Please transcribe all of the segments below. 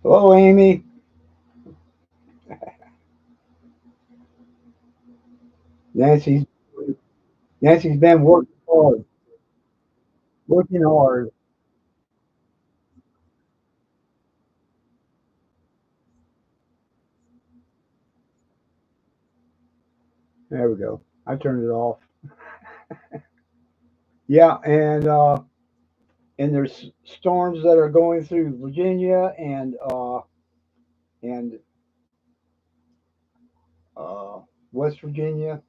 Hello, Amy. Nancy's Nancy's been working hard, working hard. There we go. I turned it off. Yeah, and there's storms that are going through Virginia and uh, West Virginia,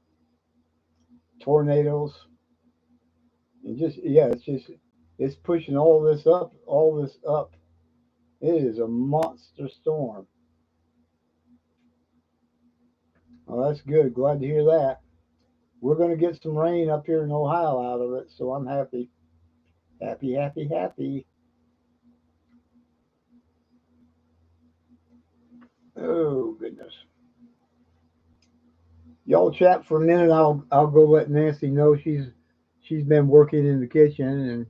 tornadoes, and just yeah, it's pushing all this up. It is a monster storm. Well, that's good. Glad to hear that. We're going to get some rain up here in Ohio out of it, so I'm happy, happy, happy, happy. Oh goodness. Y'all chat for a minute. I'll go let Nancy know she's been working in the kitchen, and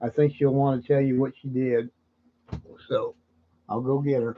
I think she'll want to tell you what she did. So I'll go get her.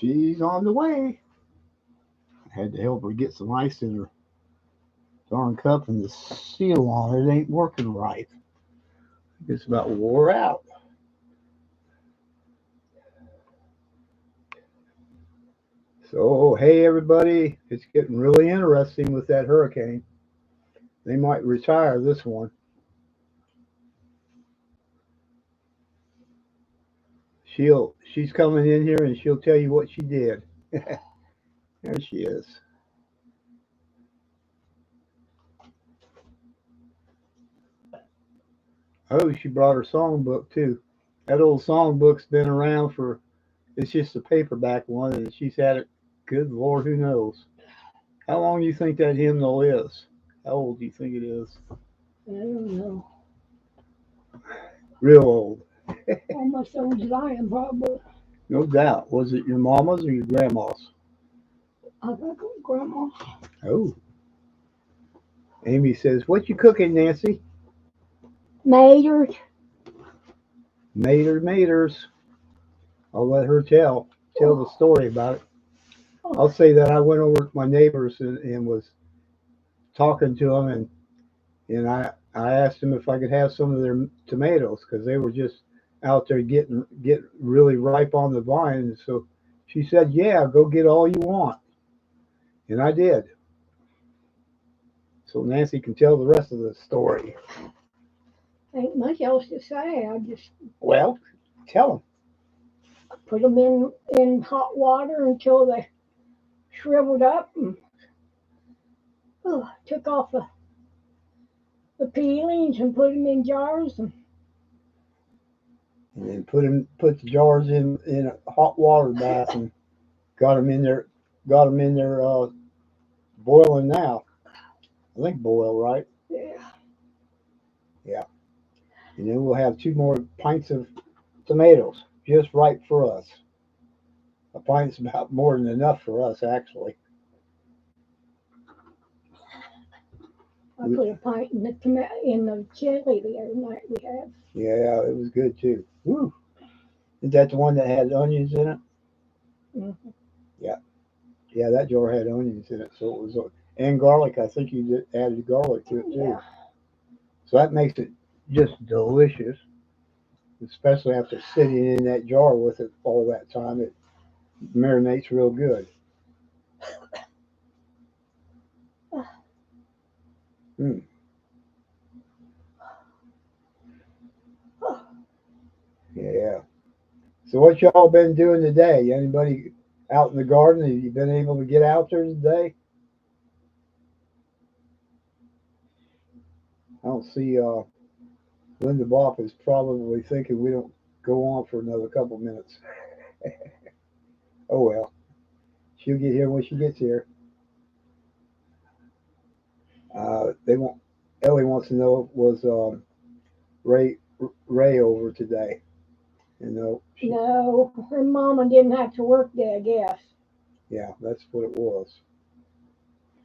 She's on the way. I had to help her get some ice in her darn cup, and the seal on it ain't working right. It's about wore out. So, hey everybody, it's getting really interesting with that hurricane. They might retire this one. She's coming in here and she'll tell you what she did. There she is. Oh, she brought her songbook too. That old songbook's been around for, it's just a paperback one, and she's had it, good Lord, who knows. How long do you think that hymnal is? How old do you think it is? I don't know. Real old. Almost old as I am, probably. No doubt. Was it your mama's or your grandma's? I think it was Grandma. Oh. Amy says, what you cooking, Nancy? Maters. Maters. I'll let her tell the story about it. I'll say that I went over to my neighbors and was talking to them, and I asked them if I could have some of their tomatoes because they were just out there get really ripe on the vine. And so she said, "Yeah, go get all you want," and I did. So Nancy can tell the rest of the story. Ain't much else to say. I just Well, tell them. put them in hot water until they shriveled up, and took off the peelings and put them in jars. And then put the jars in a hot water bath and got them in there. Got them in there boiling now. I think boil, right? Yeah. Yeah. And then we'll have 2 more pints of tomatoes, just right for us. A pint's about more than enough for us, actually. I put a pint in the chili the other night we had. Yeah, it was good too. Woo! Is that the one that had onions in it? Mm-hmm. Yeah, yeah, that jar had onions in it, so it was, and garlic. I think you added garlic to it too. Yeah. So that makes it just delicious, especially after sitting in that jar with it all that time. It marinates real good. Mm, yeah. So what y'all been doing today? Anybody out in the garden? Have you been able to get out there today? I don't see. Linda Bopp is probably thinking we don't go on for another couple minutes. Oh well, she'll get here when she gets here. They want. Ellie wants to know, was Ray Ray over today? You know, No, her mama didn't have to work there, I guess. yeah, that's what it was.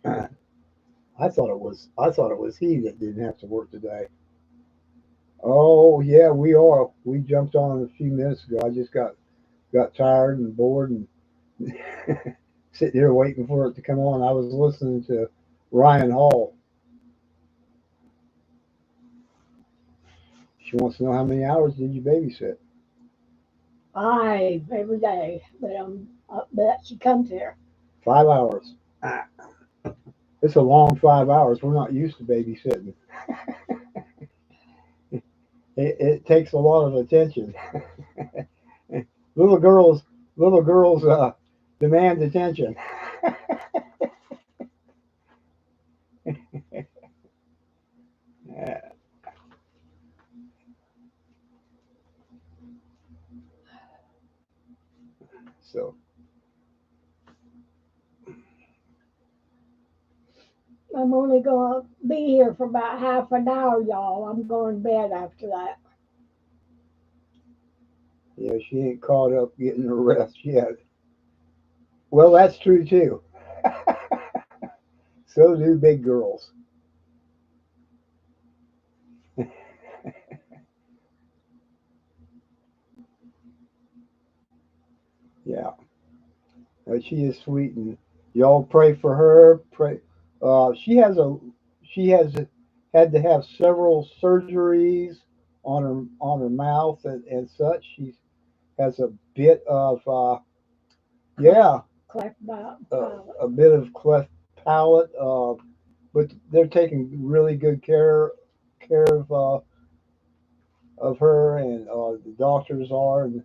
I thought it was he that didn't have to work today. Oh yeah, we are. We jumped on a few minutes ago. I just got tired and bored and sitting here waiting for it to come on. I was listening to Ryan Hall. She wants to know how many hours did you babysit? 5 every day, but I bet she comes here. 5 hours. Ah, it's a long 5 hours. We're not used to babysitting. It takes a lot of attention. little girls, little girls demand attention. Yeah, so I'm only gonna be here for about half an hour, y'all. I'm going to bed after that. yeah, she ain't caught up getting her rest yet. Well, that's true too. So do big girls. Yeah. She is sweet, and y'all pray for her. Pray. She has a she has had to have several surgeries on her mouth and such. She has a bit of Cleft, yeah, cleft palate. a bit of cleft palate. But they're taking really good care of her, and the doctors are. And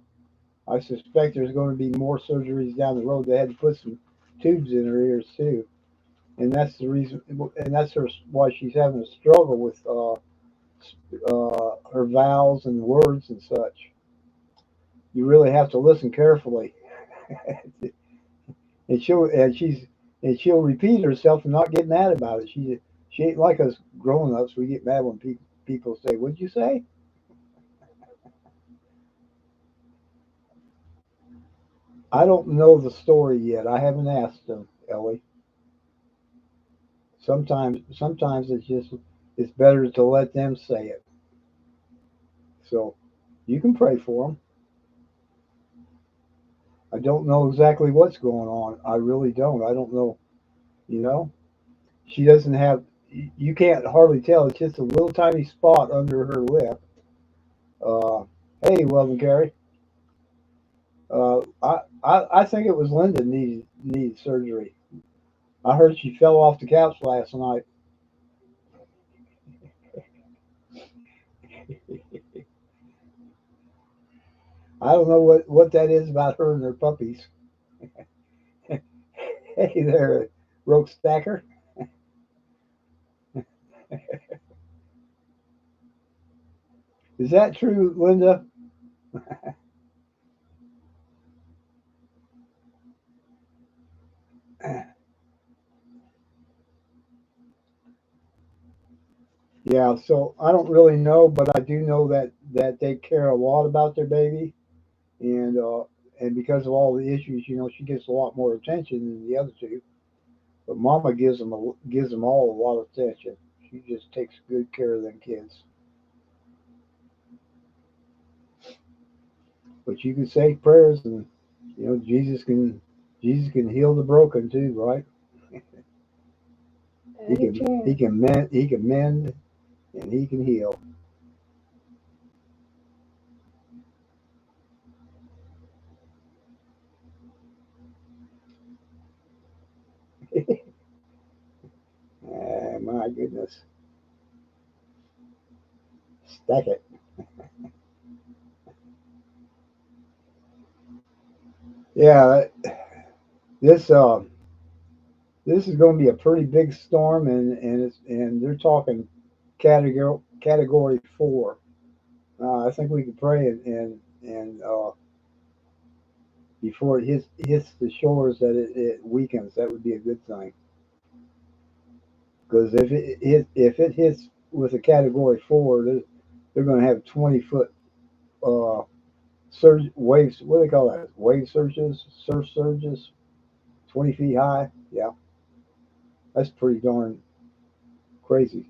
I suspect there's going to be more surgeries down the road. They had to put some tubes in her ears too, and that's the reason. And that's why she's having a struggle with her vowels and words and such. You really have to listen carefully, and she'll repeat herself and not get mad about it. She ain't like us grown ups. We get mad when people say, "What'd you say?" I don't know the story yet. I haven't asked them, Ellie. Sometimes it's better to let them say it. So you can pray for them. I don't know exactly what's going on. I really don't. I don't know. You know, she doesn't have. You can't hardly tell. It's just a little tiny spot under her lip. Uh, hey, Weldon Carey. I think it was Linda needed surgery. I heard she fell off the couch last night. I don't know what that is about her and her puppies. Hey there, Roke Stacker. Is that true, Linda? Yeah, so I don't really know, but I do know that they care a lot about their baby, and because of all the issues, she gets a lot more attention than the other two. But Mama gives them all a lot of attention. She just takes good care of them kids. But you can say prayers, and Jesus can heal the broken too, right? He Daddy can he can. can mend he can mend and he can heal. My goodness, stack it. Yeah, this this is going to be a pretty big storm, and they're talking category 4. I think we can pray and before it hits the shores that it weakens. That would be a good thing because if it hits with a category 4, they're going to have 20-foot uh, surge waves. What do they call that? Wave surges, surf surges, 20 feet high. Yeah, that's pretty darn crazy.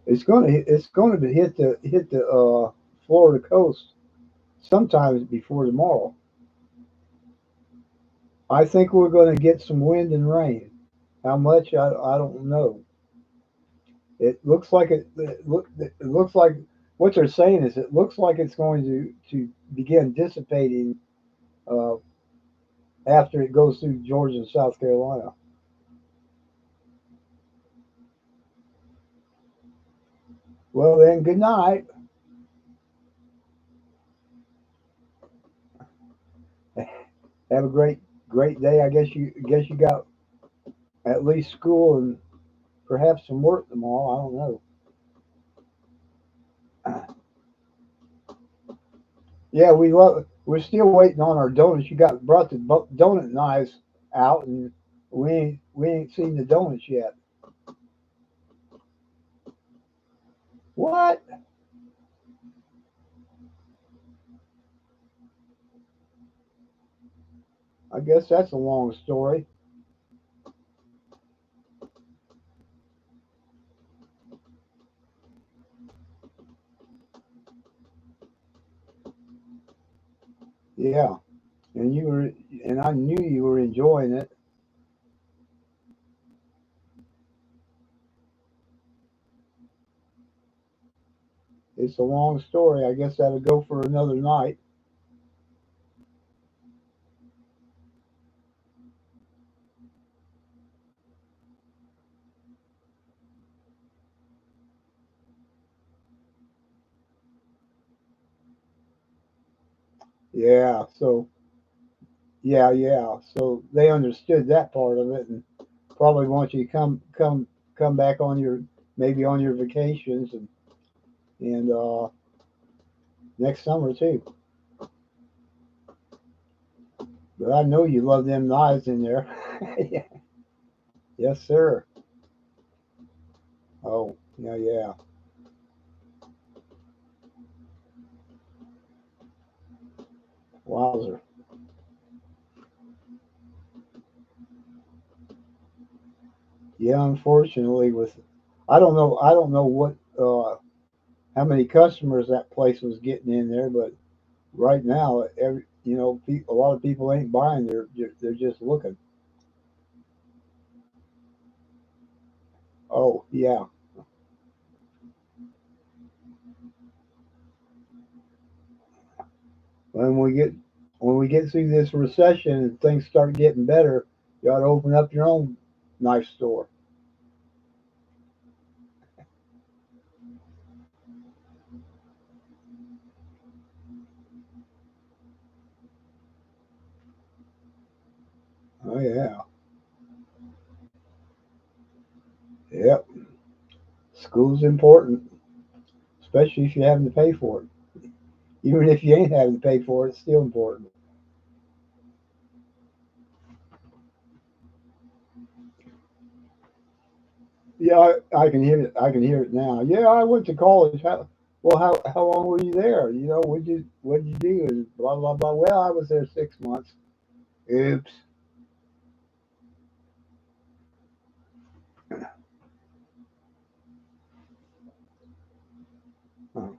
It's going to hit the Florida coast sometimes before tomorrow. I think we're going to get some wind and rain. How much I don't know. It looks like what they're saying is it looks like it's going to begin dissipating uh, after it goes through Georgia and South Carolina. Well then, good night. Have a great day. I guess you got at least school and perhaps some work tomorrow. I don't know. Yeah, we're still waiting on our donuts. You got brought the donut knives out, and we ain't seen the donuts yet. What? I guess that's a long story. Yeah, and you were, and I knew you were enjoying it. It's a long story. I guess that'll go for another night. Yeah. So yeah, yeah. So they understood that part of it, and probably want you to come back on your maybe on your vacations and next summer too. But I know you love them knives in there. Yeah. Yes, sir. Oh, yeah, yeah. Wowzer. Yeah, unfortunately, with I don't know what how many customers that place was getting in there, but right now, every a lot of people ain't buying. They're just looking. Oh, yeah. When we get when we get through this recession and things start getting better, you ought to open up your own knife store. Oh yeah. Yep. School's important, especially if you're having to pay for it. Even if you ain't having to pay for it, it's still important. Yeah, I can hear it. I can hear it now. Yeah, I went to college. How long were you there? What did you do? And blah blah blah. Well, I was there 6 months. Oops. Oh,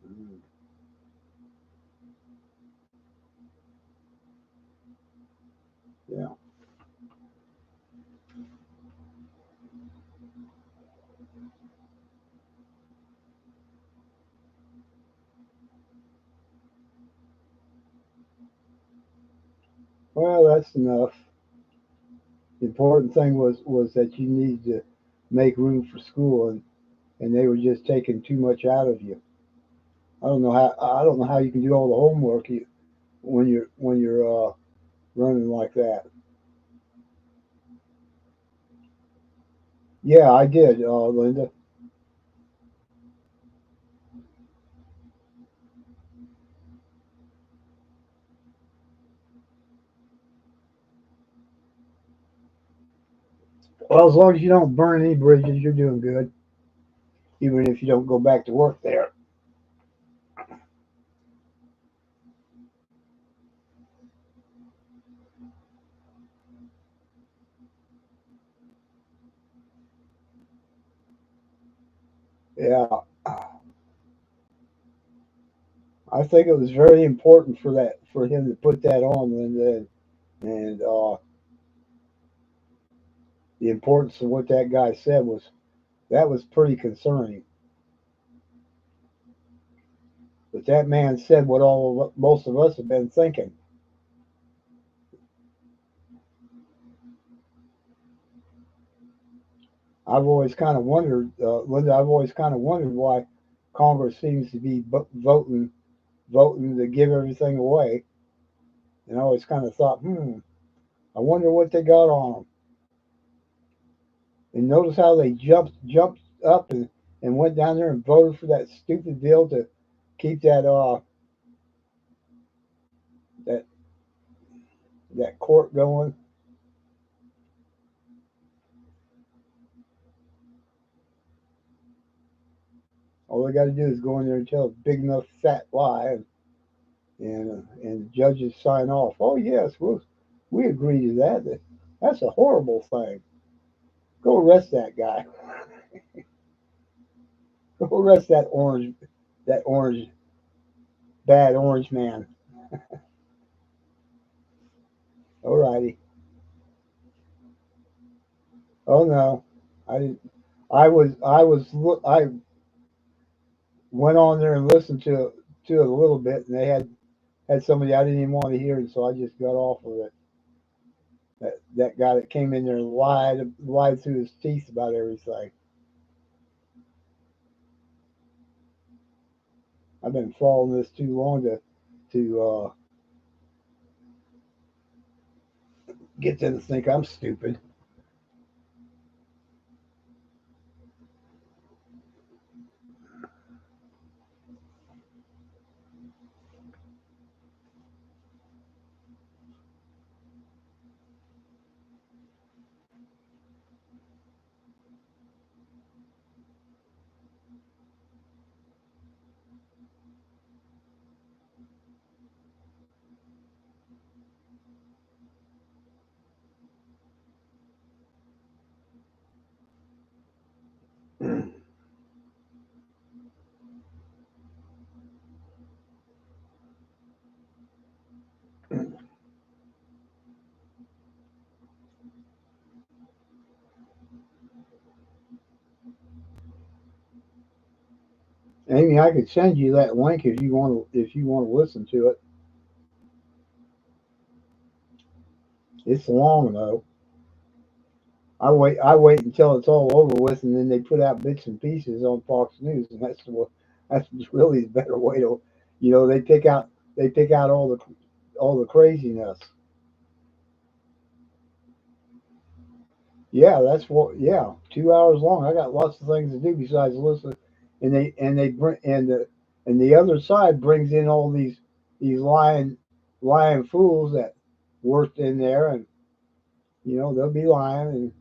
mm, yeah. Well, that's enough. The important thing was that you needed to make room for school, and they were just taking too much out of you. I don't know how you can do all the homework when you're running like that. Yeah, I did, Linda. Well, as long as you don't burn any bridges, you're doing good. Even if you don't go back to work there. Yeah, I think it was very important for him to put that on, Linda, and the importance of what that guy said was pretty concerning. But that man said what most of us have been thinking. I've always kind of wondered, Linda. I've always kind of wondered why Congress seems to be voting to give everything away, and I always kind of thought, I wonder what they got on them. And notice how they jumped up and went down there and voted for that stupid bill to keep that that court going. All they got to do is go in there and tell a big enough fat lie, and judges sign off. Oh yes, we agree to that. That's a horrible thing. Go arrest that guy. Go arrest that orange, bad orange man. Alrighty. Oh no, I didn't. I went on there and listened to it a little bit, and they had somebody I didn't even want to hear, and so I just got off of it. That guy that came in there and lied through his teeth about everything. I've been following this too long to get them to think I'm stupid. Amy, I could send you that link if you want to listen to it. It's long though. I wait until it's all over with, and then they put out bits and pieces on Fox News, and that's really the better way to, they pick out all the craziness. Yeah, that's what. Yeah, 2 hours long. I got lots of things to do besides listen, and they bring and the other side brings in all these lying fools that worked in there, and they'll be lying, and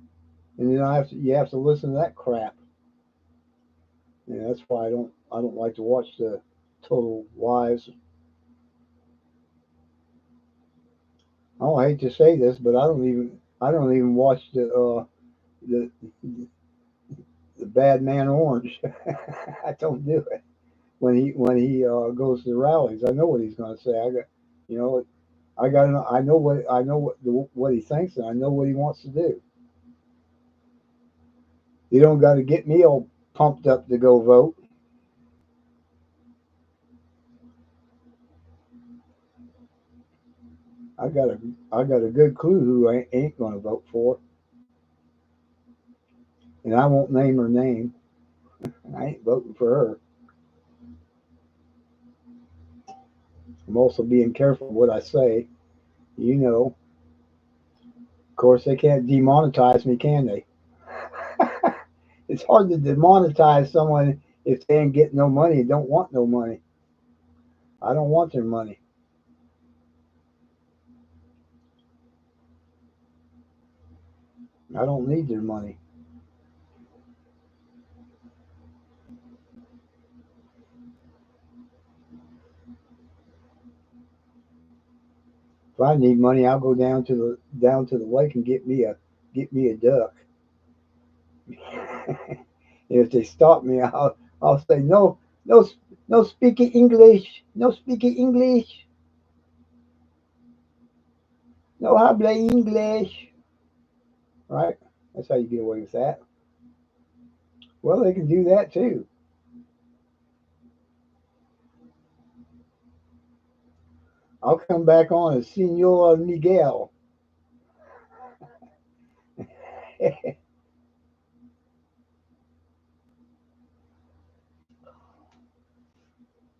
then you have to listen to that crap. Yeah, that's why I don't like to watch the total lies. I hate to say this, but I don't even watch the the bad man orange. I don't do it when he goes to the rallies. I know what he's going to say. You know, I know what he thinks, and I know what he wants to do. You don't got to get me all pumped up to go vote. I got a I got a good clue who I ain't going to vote for, and I won't name her name. I ain't voting for her. I'm also being careful what I say. You know, of course, they can't demonetize me, can they? It's hard to demonetize someone if they ain't getting no money and don't want no money. I don't want their money. I don't need their money. If I need money, I'll go down to the lake and get me a duck. If they stop me, I'll say no, no, no speaking English, no speaking English, no habla English. Right? That's how you get away with that. Well, they can do that too. I'll come back on as Senor Miguel.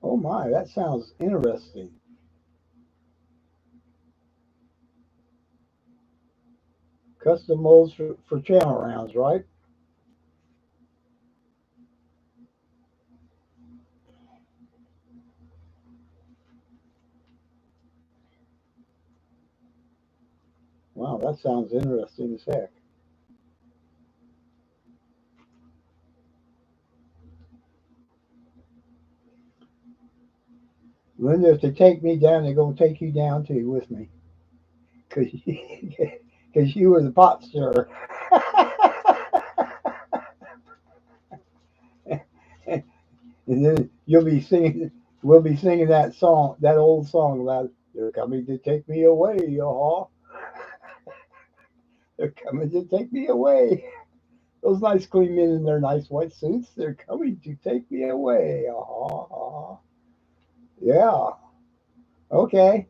Oh my, that sounds interesting. Custom molds for channel rounds, right? Wow, that sounds interesting as heck. Linda, if they take me down, they're gonna take you down too with me, cause because you were the pot stirrer. And then you'll be singing. We'll be singing that song, that old song about "They're coming to take me away, y'all. They're coming to take me away." Those nice clean men in their nice white suits. They're coming to take me away. Yeah. Okay.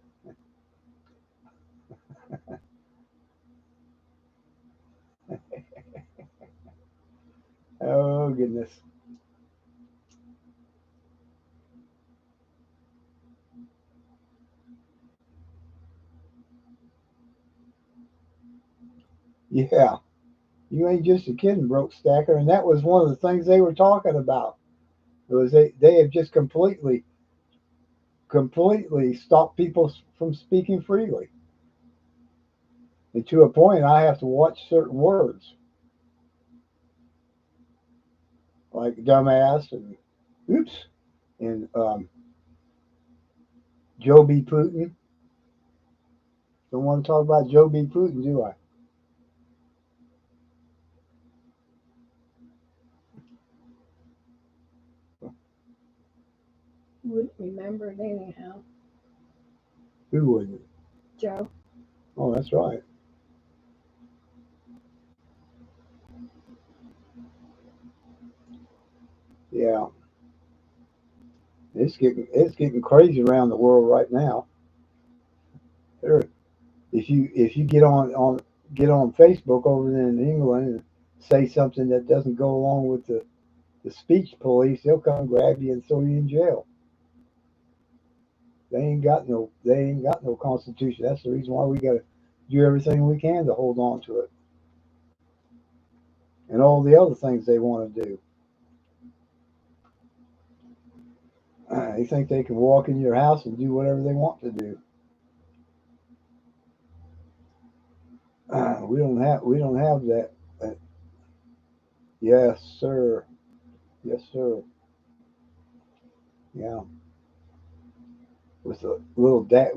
Oh goodness. Yeah. You ain't just a kidding, broke stacker. And that was one of the things they were talking about. It was they have just completely stopped people from speaking freely. And to a point, I have to watch certain words like dumbass and oops and Joe B. Putin. Don't want to talk about Joe B. Putin, do I? Wouldn't remember it anyhow. Who wouldn't? Joe. Oh, that's right. Yeah, it's getting crazy around the world right now. There, if you get on Facebook over there in England and say something that doesn't go along with the speech police, they'll come grab you and throw you in jail. They ain't got no constitution. That's the reason why we got to do everything we can to hold on to it, and all the other things they want to do. They think they can walk in your house and do whatever they want to do. We don't have that. Uh, yes, sir. Yes, sir. Yeah, with a little dash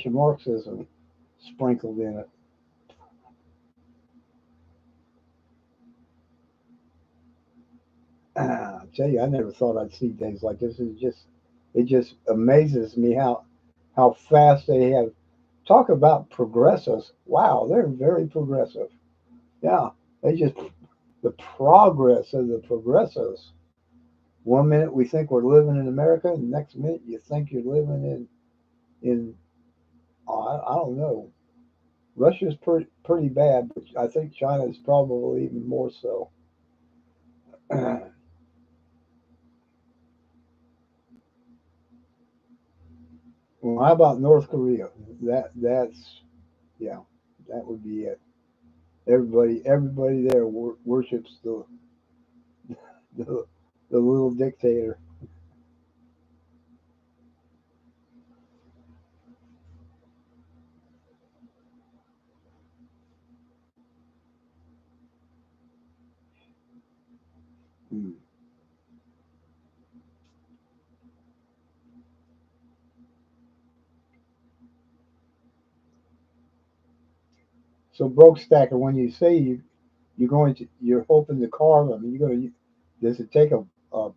of Marxism sprinkled in it. I tell you, I never thought I'd see things like this. It just amazes me how fast they have. Talk about progressives. Wow, they're very progressive. Yeah, they just the progress of the progressives. One minute we think we're living in America, and the next minute you think you're living in I don't know. Russia's pretty bad, but I think China's probably even more so. Well, how about North Korea? That's yeah, that would be it. Everybody there worships the the little dictator. Hmm. So broke stacker, when you say you're hoping to carve them, you going to does it take a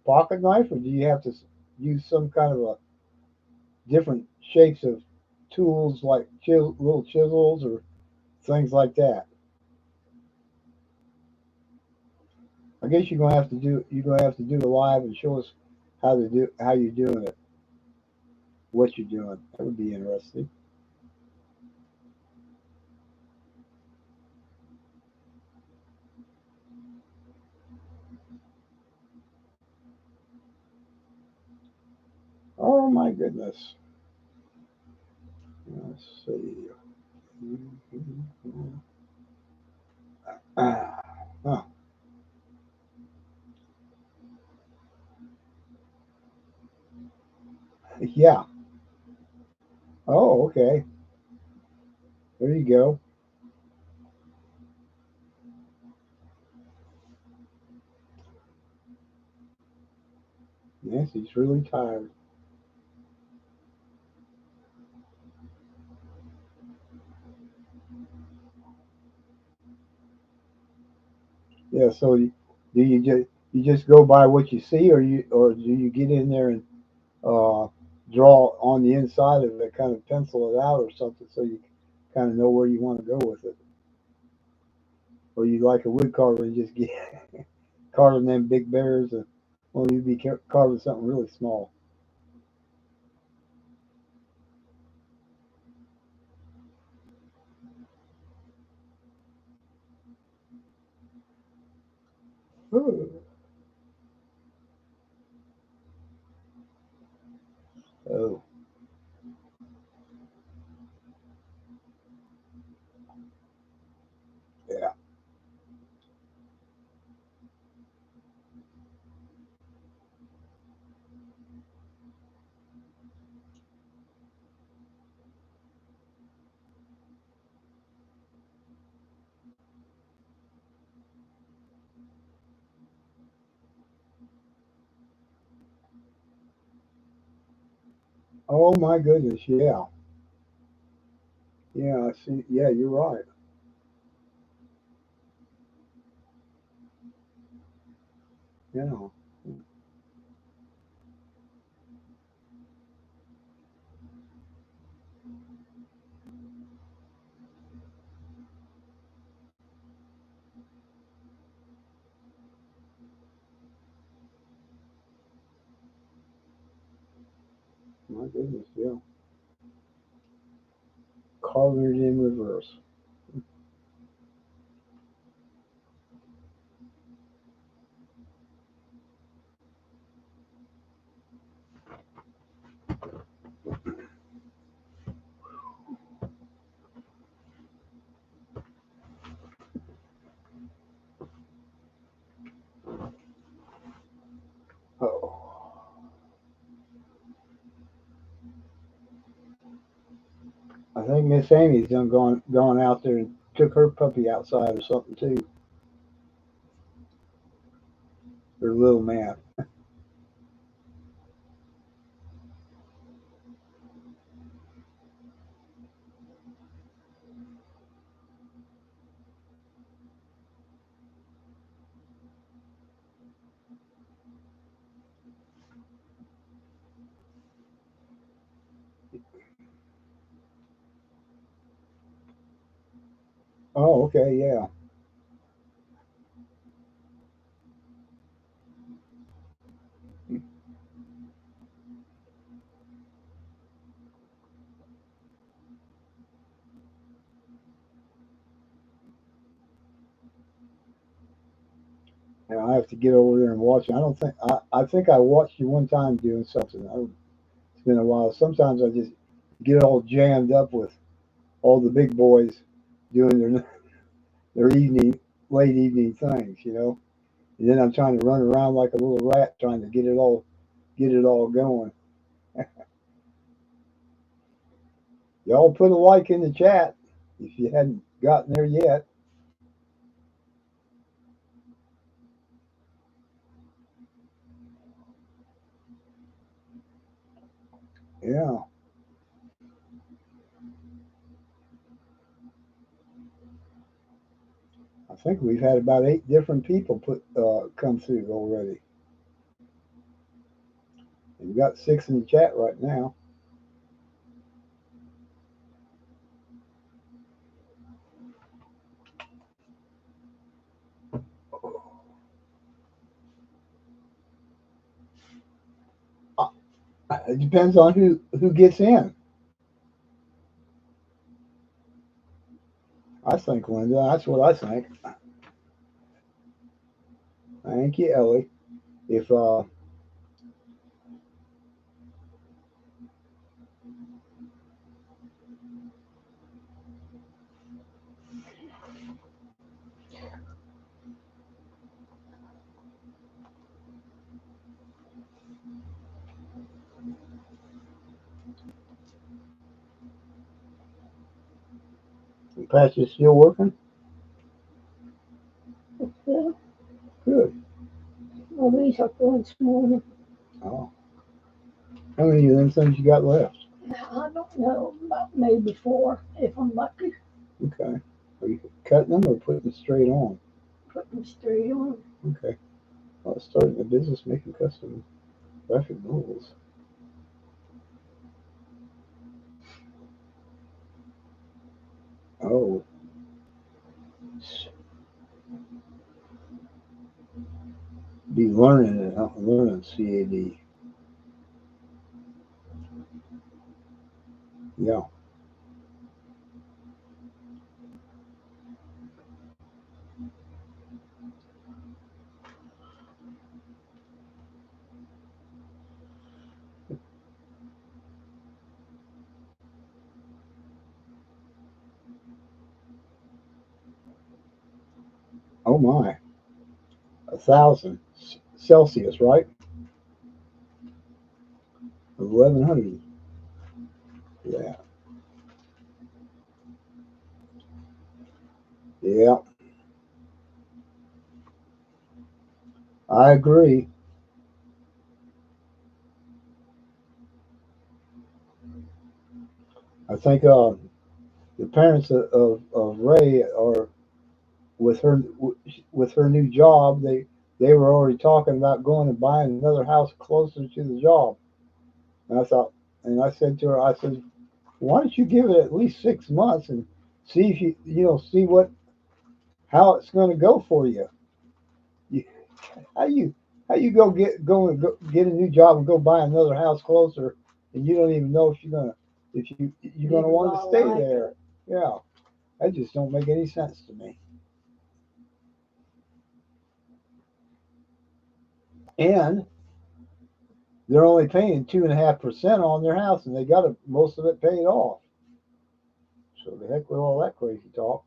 pocket knife, or do you have to use some kind of a different shapes of tools like little chisels or things like that? I guess you're gonna have to do it live and show us how you're doing it, what you're doing. That would be interesting. Oh my goodness. Let's see. Ah, huh. Yeah. Oh, okay. There you go. Nancy's really tired. Yeah. So do you just go by what you see, or do you get in there and uh, draw on the inside of it, kind of pencil it out or something, so you kind of know where you want to go with it, or you like a wood carver and just get carving them big bears, and well, you'd be carving something really small. Ooh. Oh, yeah. Oh my goodness, yeah. Yeah, I see. Yeah, you're right. Yeah, my goodness, yeah. Carving it in reverse. Oh, I think Miss Amy's done gone out there and took her puppy outside or something too. Her little man. Oh, okay, yeah. Now I have to get over there and watch it. I don't think I think I watched you one time doing something. It's been a while. Sometimes I just get all jammed up with all the big boys doing their late evening things. And then I'm trying to run around like a little rat trying to get it all going. Y'all put a like in the chat if you hadn't gotten there yet. Yeah, I think we've had about 8 different people come through already. And we've got 6 in the chat right now. Uh, It depends on who gets in. I think, Linda. That's what I think. Thank you, Ellie. If Patsy's still working, Yeah, good. well, we took one this morning. Oh, how many of them things you got left? I don't know, about maybe 4 if I'm lucky. Okay. Are you cutting them or putting them straight on? Straight on. Okay. Starting a business making custom graphic novels. Oh, be learning it, huh? Learning CAD. Yeah. Oh my. 1,000 Celsius, right? 1,100. Yeah. Yeah. I agree. I think the parents of Ray are with her with her new job. They were already talking about going and buying another house closer to the job. And I thought, and I said to her, I said, why don't you give it at least 6 months and see if see what how it's going to go for you. you how you how you get a new job and go buy another house closer and you don't even know if you're If gonna you want to gonna stay like there. it. Yeah, that just don't make any sense to me. And they're only paying 2.5% on their house, and they got most of it paid off. So the heck with all that crazy talk.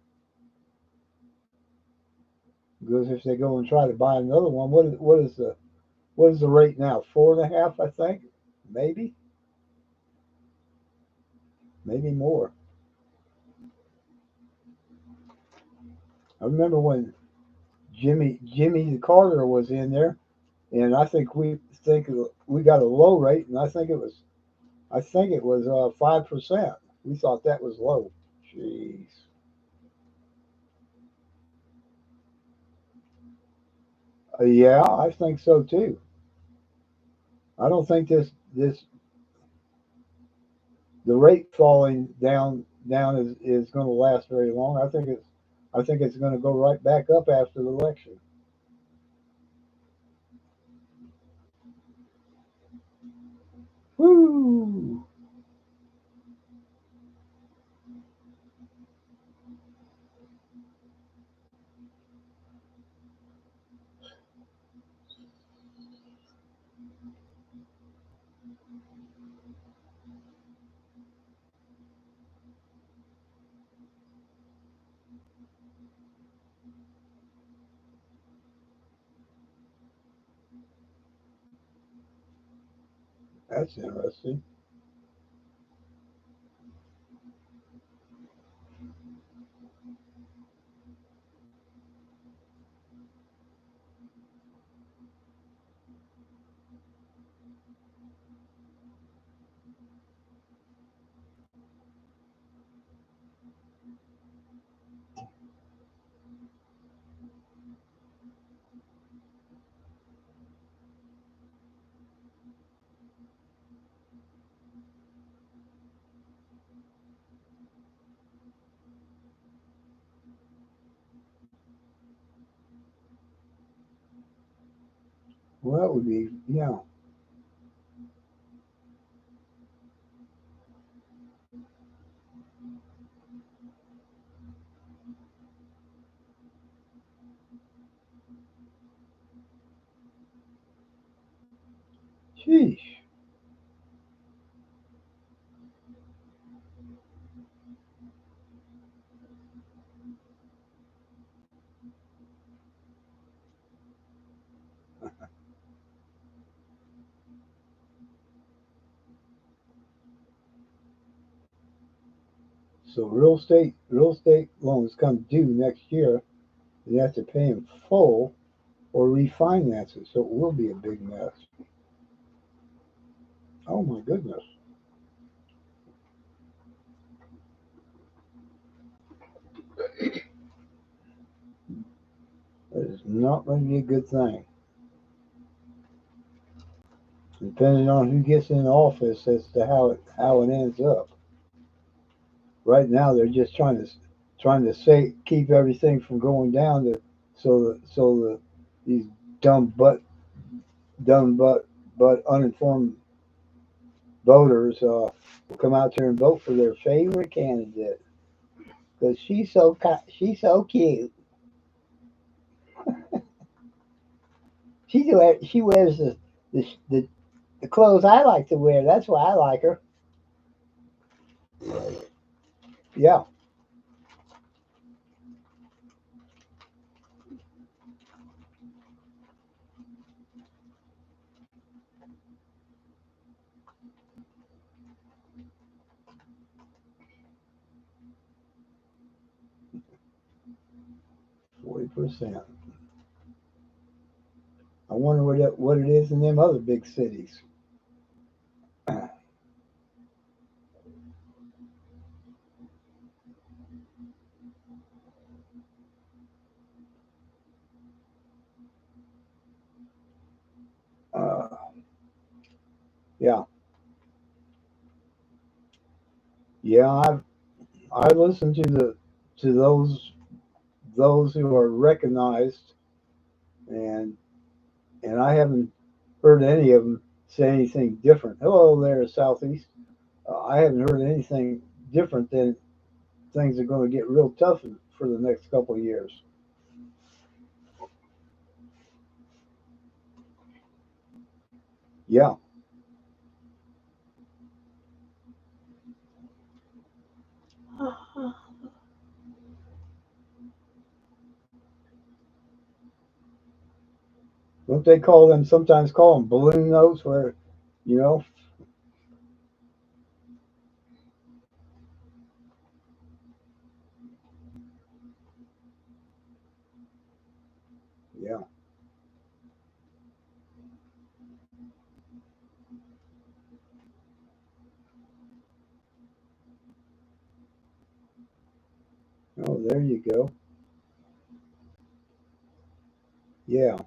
Because if they go and try to buy another one, what is the rate now? 4.5, I think, maybe, maybe more. I remember when Jimmy Carter was in there, and I think we got a low rate, and I think it was 5%. We thought that was low. Jeez. Yeah, I think so too. I don't think this the rate falling down is going to last very long. I think it's going to go right back up after the election. Woo! That's interesting. Well, that would be yeah. Sheesh. So real estate loans come due next year. You have to pay in full or refinance it. So it will be a big mess. Oh my goodness. That is not going to be a good thing. Depending on who gets in office as to how it ends up. Right now, they're just trying to say keep everything from going down so the these dumb but uninformed voters will come out there and vote for their favorite candidate because she's so cute. She wears the the the clothes I like to wear. That's why I like her. Yeah, 40%. I wonder what it is in them other big cities. Uh, yeah, yeah. I listen to those who are recognized, and I haven't heard any of them say anything different. Hello there, Southeast. I haven't heard anything different than things are going to get real tough for the next couple of years. Yeah. Don't they sometimes call them balloon notes where, you know, yeah. Oh, there you go. Yeah.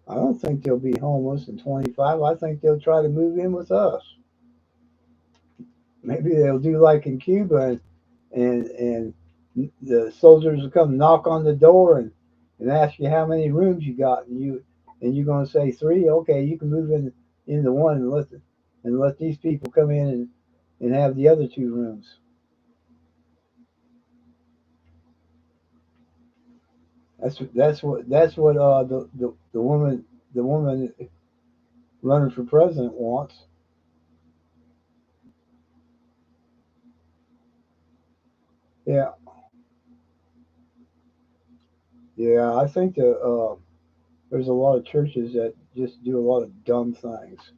I don't think they'll be homeless in 25. I think they'll try to move in with us. Maybe they'll do like in Cuba and the soldiers will come knock on the door and ask you how many rooms you got and you're going to say three. Okay, you can move in the one and let these people come in and have the other two rooms. That's what the woman running for president wants. Yeah, yeah. I think there's a lot of churches that just do a lot of dumb things.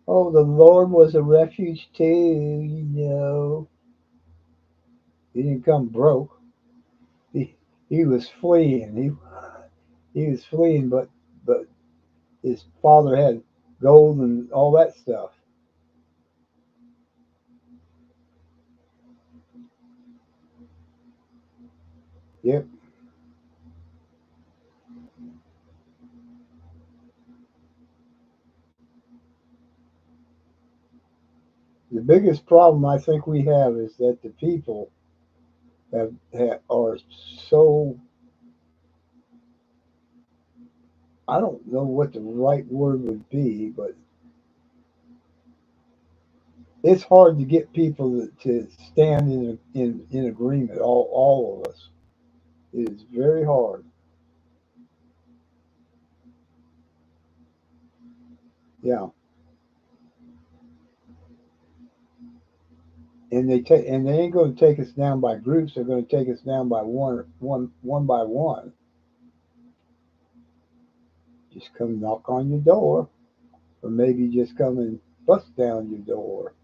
Oh, the Lord was a refuge too. He didn't come broke. He he was fleeing. He was fleeing, but his father had gold and all that stuff. Yep. The biggest problem I think we have is that the people are so, I don't know what the right word would be, but it's hard to get people to stand in agreement. All of us. It is very hard. Yeah. And they ain't going to take us down by groups. They're going to take us down by one by one. Just come knock on your door, or maybe just come and bust down your door.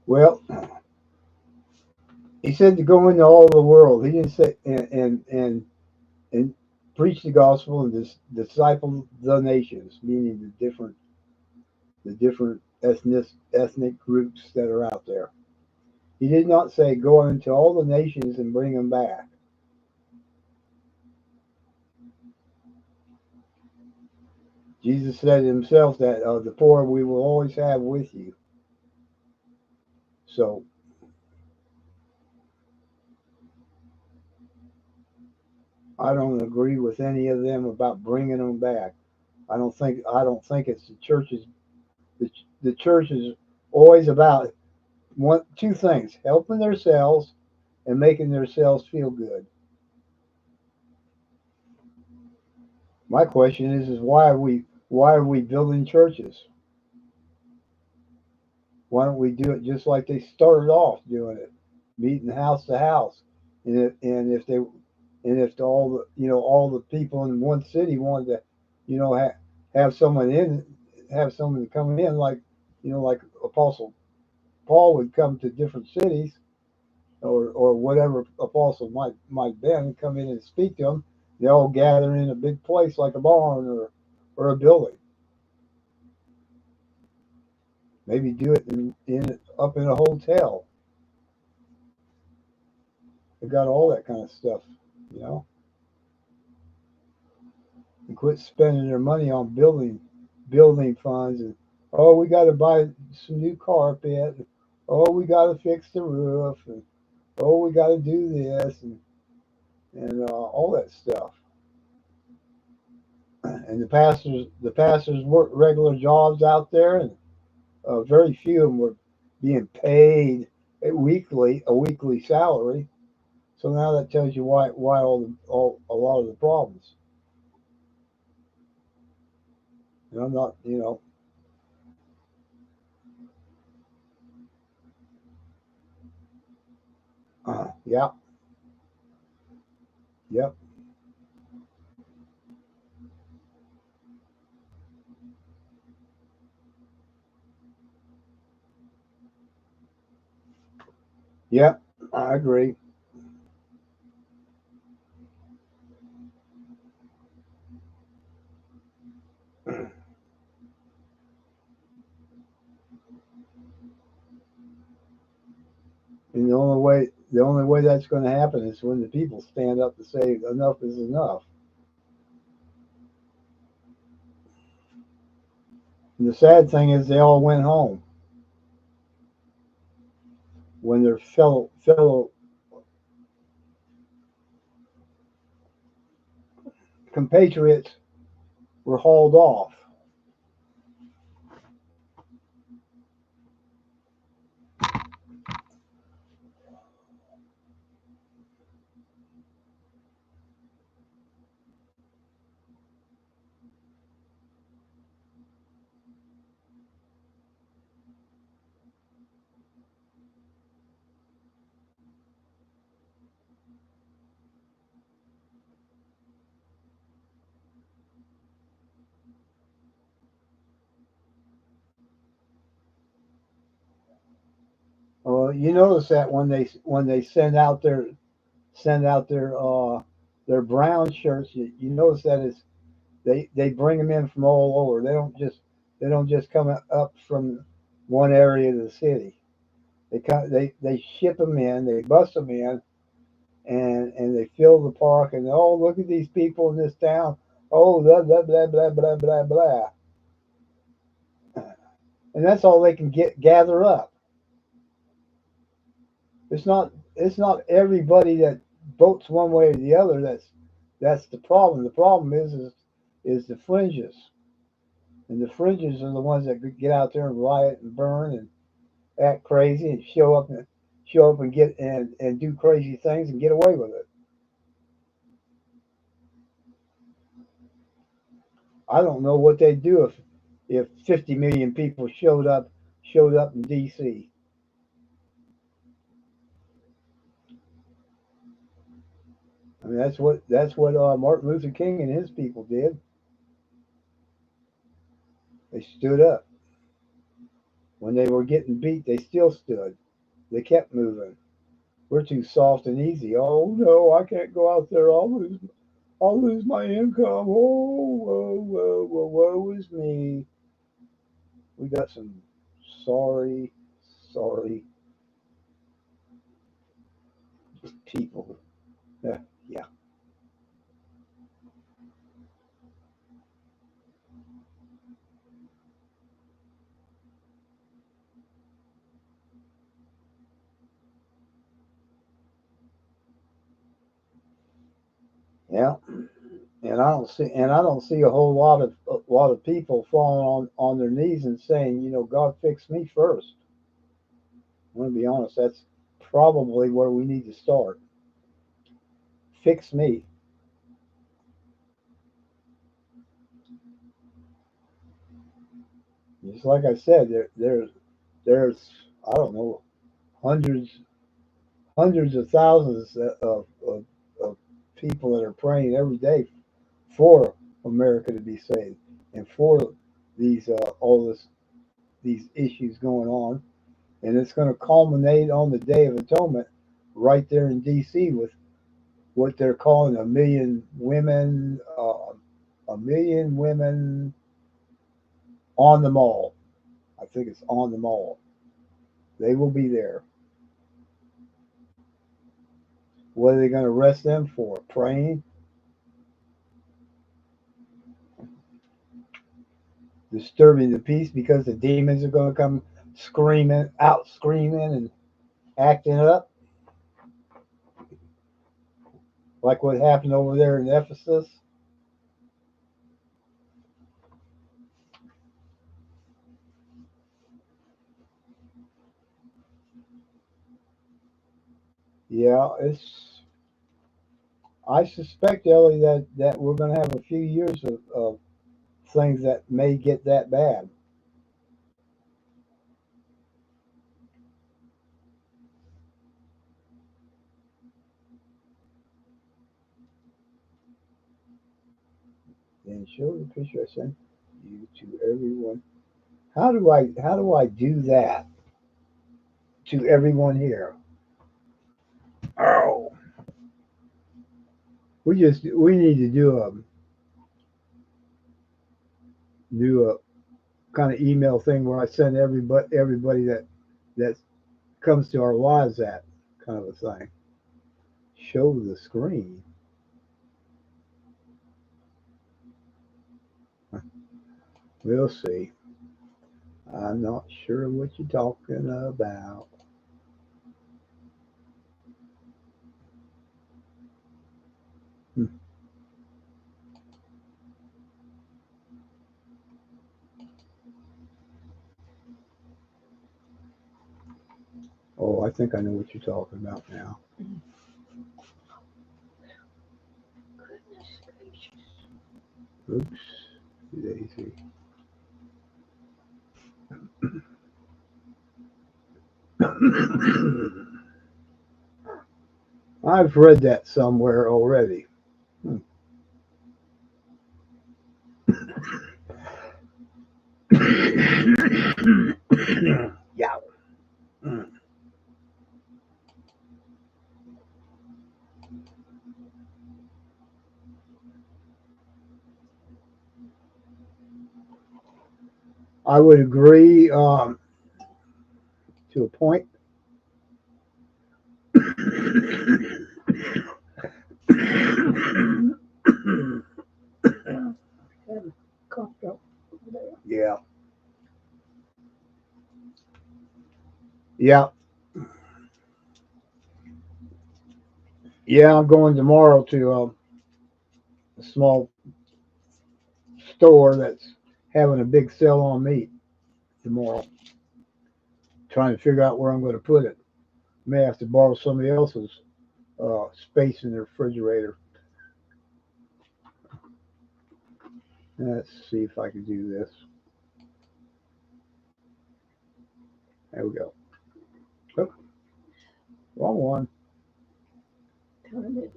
Well, he said to go into all the world. He didn't say and preach the gospel and disciple the nations, meaning the different ethnic groups that are out there. He did not say go into all the nations and bring them back. Jesus said himself that the poor we will always have with you. So I don't agree with any of them about bringing them back. I don't think it's the church's. The church is always about two things: helping themselves and making themselves feel good. My question is why are we building churches? Why don't we do it just like they started off doing it, meeting house to house? And if all the people in one city wanted to, have someone to come in like Apostle Paul would come to different cities, or whatever apostle might been come in and speak to them. They all gather in a big place like a barn or a building. Maybe do it up in a hotel. They got all that kind of stuff, you know. And quit spending their money on building funds and we got to buy some new carpet. We got to fix the roof. And we got to do this and all that stuff. And the pastors work regular jobs out there, and very few of them were being paid a weekly salary. So now that tells you why a lot of the problems. And I'm not, yeah, yep, yep, I agree. And the only way that's going to happen is when the people stand up and say enough is enough. And the sad thing is they all went home when their fellow compatriots were hauled off. You notice that when they send out their brown shirts, you notice that is they bring them in from all over. They don't just come up from one area of the city. They ship them in, they bust them in, and they fill the park. And look at these people in this town. Blah blah blah blah blah blah blah. And that's all they can gather up. It's not everybody that votes one way or the other. That's the problem. The problem is the fringes, and the fringes are the ones that get out there and riot and burn and act crazy and show up and and do crazy things and get away with it. I don't know what they'd do if 50 million people showed up in D.C. I mean that's what Martin Luther King and his people did. They stood up. When they were getting beat, they still stood. They kept moving. We're too soft and easy. Oh no, I can't go out there. I'll lose my income. Oh, woe is me. We got some sorry, sorry people. Yeah, yeah. And I don't see a lot of people falling on their knees and saying, God fix me first. I'm going to be honest. That's probably where we need to start. Fix me. Just like I said, there's I don't know hundreds hundreds of thousands of people that are praying every day for America to be saved and for these all these issues going on, and it's going to culminate on the Day of Atonement right there in D.C. with what they're calling a million women on the mall. I think it's on the mall. They will be there. What are they going to arrest them for? Praying, disturbing the peace because the demons are going to come screaming and acting up, like what happened over there in Ephesus. Yeah, it's. I suspect, Ellie, that we're going to have a few years of things that may get that bad. Then show the picture I sent you to everyone. How do I do that to everyone here? Oh, we need to do a kind of email thing where I send everybody that comes to our lives at kind of a thing. Show the screen. We'll see. I'm not sure what you're talking about. Hmm. Oh, I think I know what you're talking about now. Goodness gracious. Oops, Daisy. I've read that somewhere already. Hmm. Yeah. Hmm. I would agree to a point. Had coughed up over there. Yeah, yeah, yeah. I'm going tomorrow to a small store that's having a big sale on meat tomorrow. Trying to figure out where I'm going to put it. May have to borrow somebody else's space in the refrigerator. Let's see if I can do this. There we go. Oh, wrong one. Time it.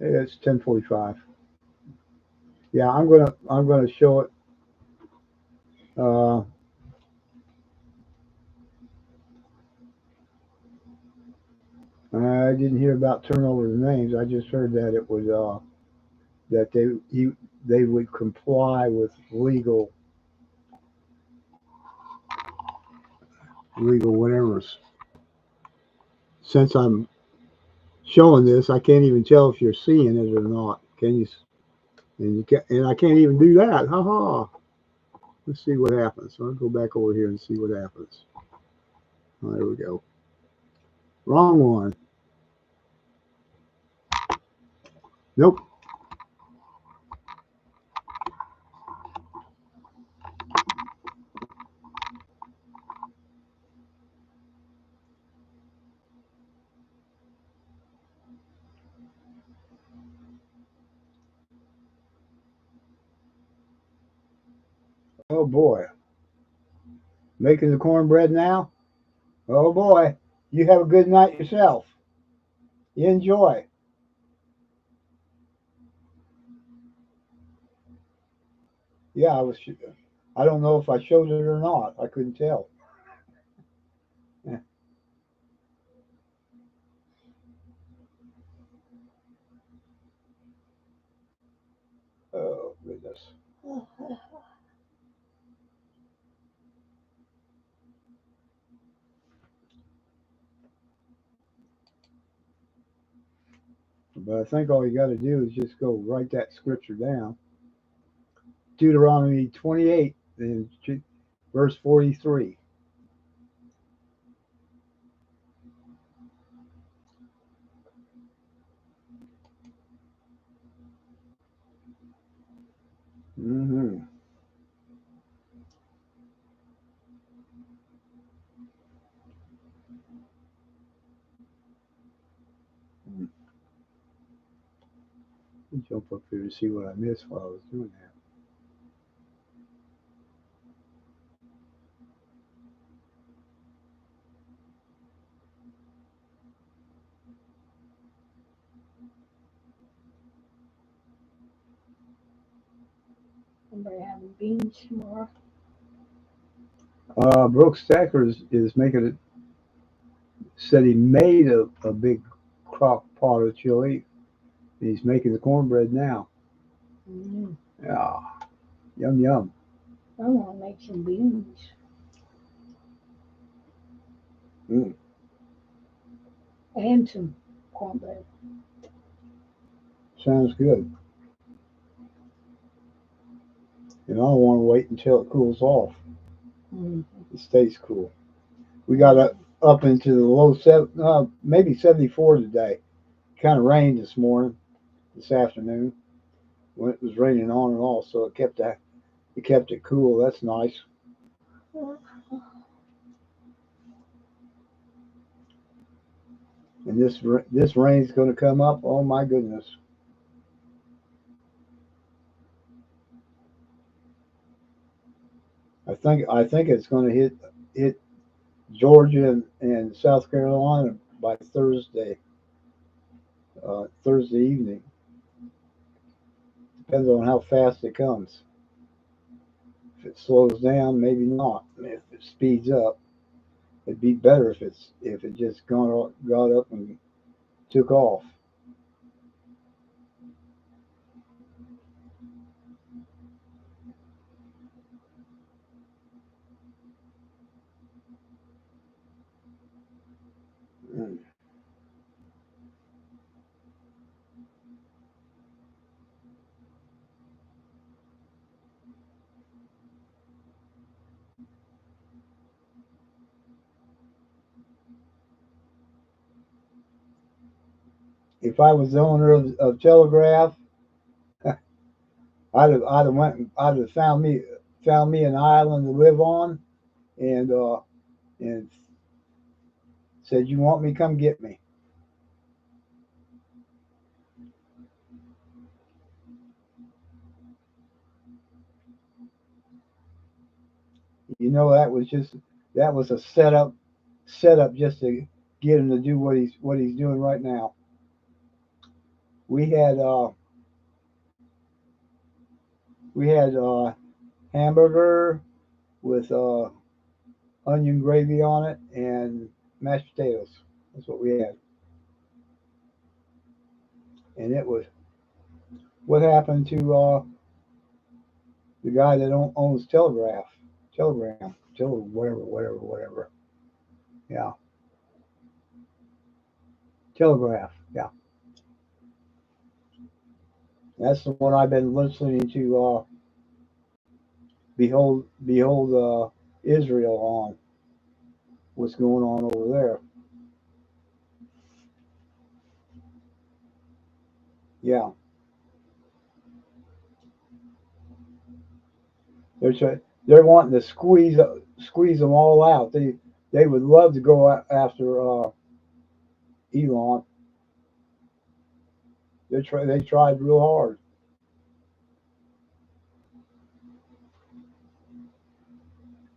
It's 10:45. Yeah, I'm gonna show it. Uh, I didn't hear about turnover of names. I just heard that it was that they would comply with legal whatever's. Since I'm showing this, I can't even tell if you're seeing it or not. Can you? And I can't even do that. Ha ha. Let's see what happens. So I'll go back over here and see what happens. Oh, there we go. Wrong one. Nope. Oh boy. Making the cornbread now? Oh boy. You have a good night yourself. You enjoy. Yeah, I was. I don't know if I showed it or not. I couldn't tell. Yeah. Oh goodness. But I think all you got to do is just go write that scripture down. Deuteronomy 28 and verse 43. Mm-hmm. Jump up here to see what I missed while I was doing that. Somebody having beans tomorrow. Brooks Stacker is making it. Said he made a big crock pot of chili. And he's making the cornbread now. Mm. Yeah, yum yum. I want to make some beans Mm, and some cornbread. sounds good. And I don't want to wait until it cools off. Mm. It stays cool. We got up into the low maybe 74 today. Kind of rained this afternoon when it was raining on and off, so it kept it cool. That's nice. And this rain's going to come up. Oh my goodness! I think it's going to hit Georgia and South Carolina by Thursday evening. Depends on how fast it comes. If it slows down, maybe not. If it speeds up, it'd be better if it just got up and took off. Mm. If I was the owner of Telegraph, I'd have found me an island to live on, and said, "You want me? Come get me." That was a setup just to get him to do what he's doing right now. We had uh, we had hamburger with onion gravy on it and mashed potatoes. That's what we had. And it was what happened to the guy that owns whatever. Yeah, Telegraph. Yeah, that's the one I've been listening to. Behold, Israel on what's going on over there. Yeah, they're wanting to squeeze them all out. They would love to go after Elon. They tried real hard.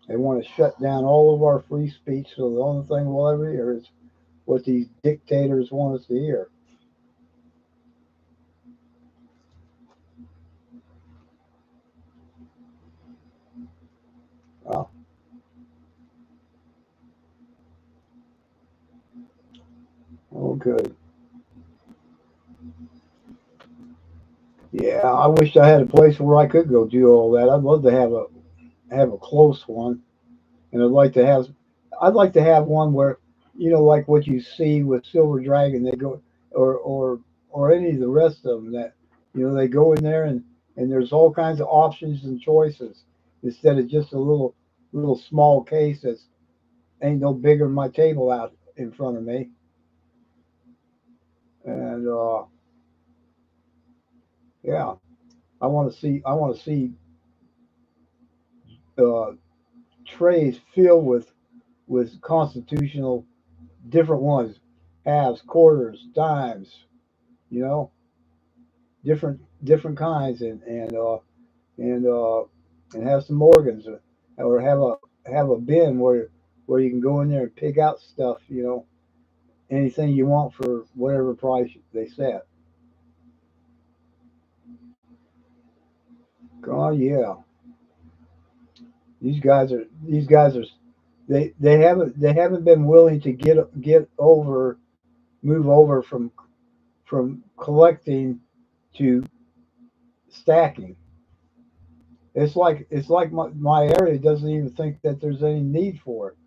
They want to shut down all of our free speech. So the only thing we'll ever hear is what these dictators want us to hear. Oh, oh, good. Yeah, I wish I had a place where I could go do all that. I'd love to have a close one, and I'd like to have one where, like what you see with Silver Dragon, they go or any of the rest of them that, they go in there and there's all kinds of options and choices instead of just a little small case that's ain't no bigger than my table out in front of me. And yeah, I want to see uh, trays filled with constitutional different ones, halves, quarters, dimes, you know, different kinds, and and have some organs, or have a bin where you can go in there and pick out stuff, anything you want for whatever price they set. Oh yeah, these guys are they haven't been willing to move over from collecting to stacking. It's like my area doesn't even think that there's any need for it,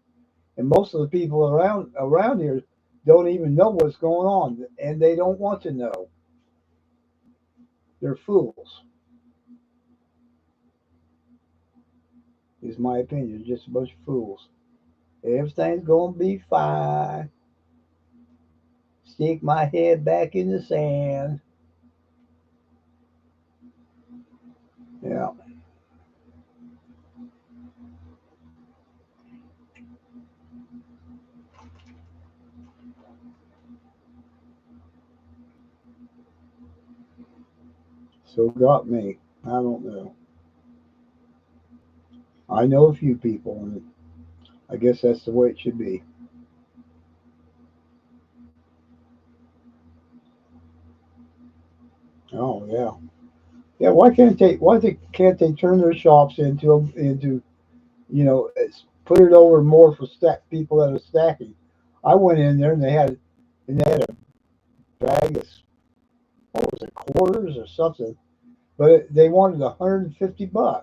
and most of the people around here don't even know what's going on, and they don't want to know. They're fools, is my opinion. Just a bunch of fools. Everything's gonna be fine. Stick my head back in the sand. Yeah. So got me. I don't know. I know a few people, and I guess that's the way it should be. Oh yeah. Yeah. Why can't they turn their shops into put it over more for people that are stacking. I went in there and they had a bag of what was it, quarters or something, but they wanted $150.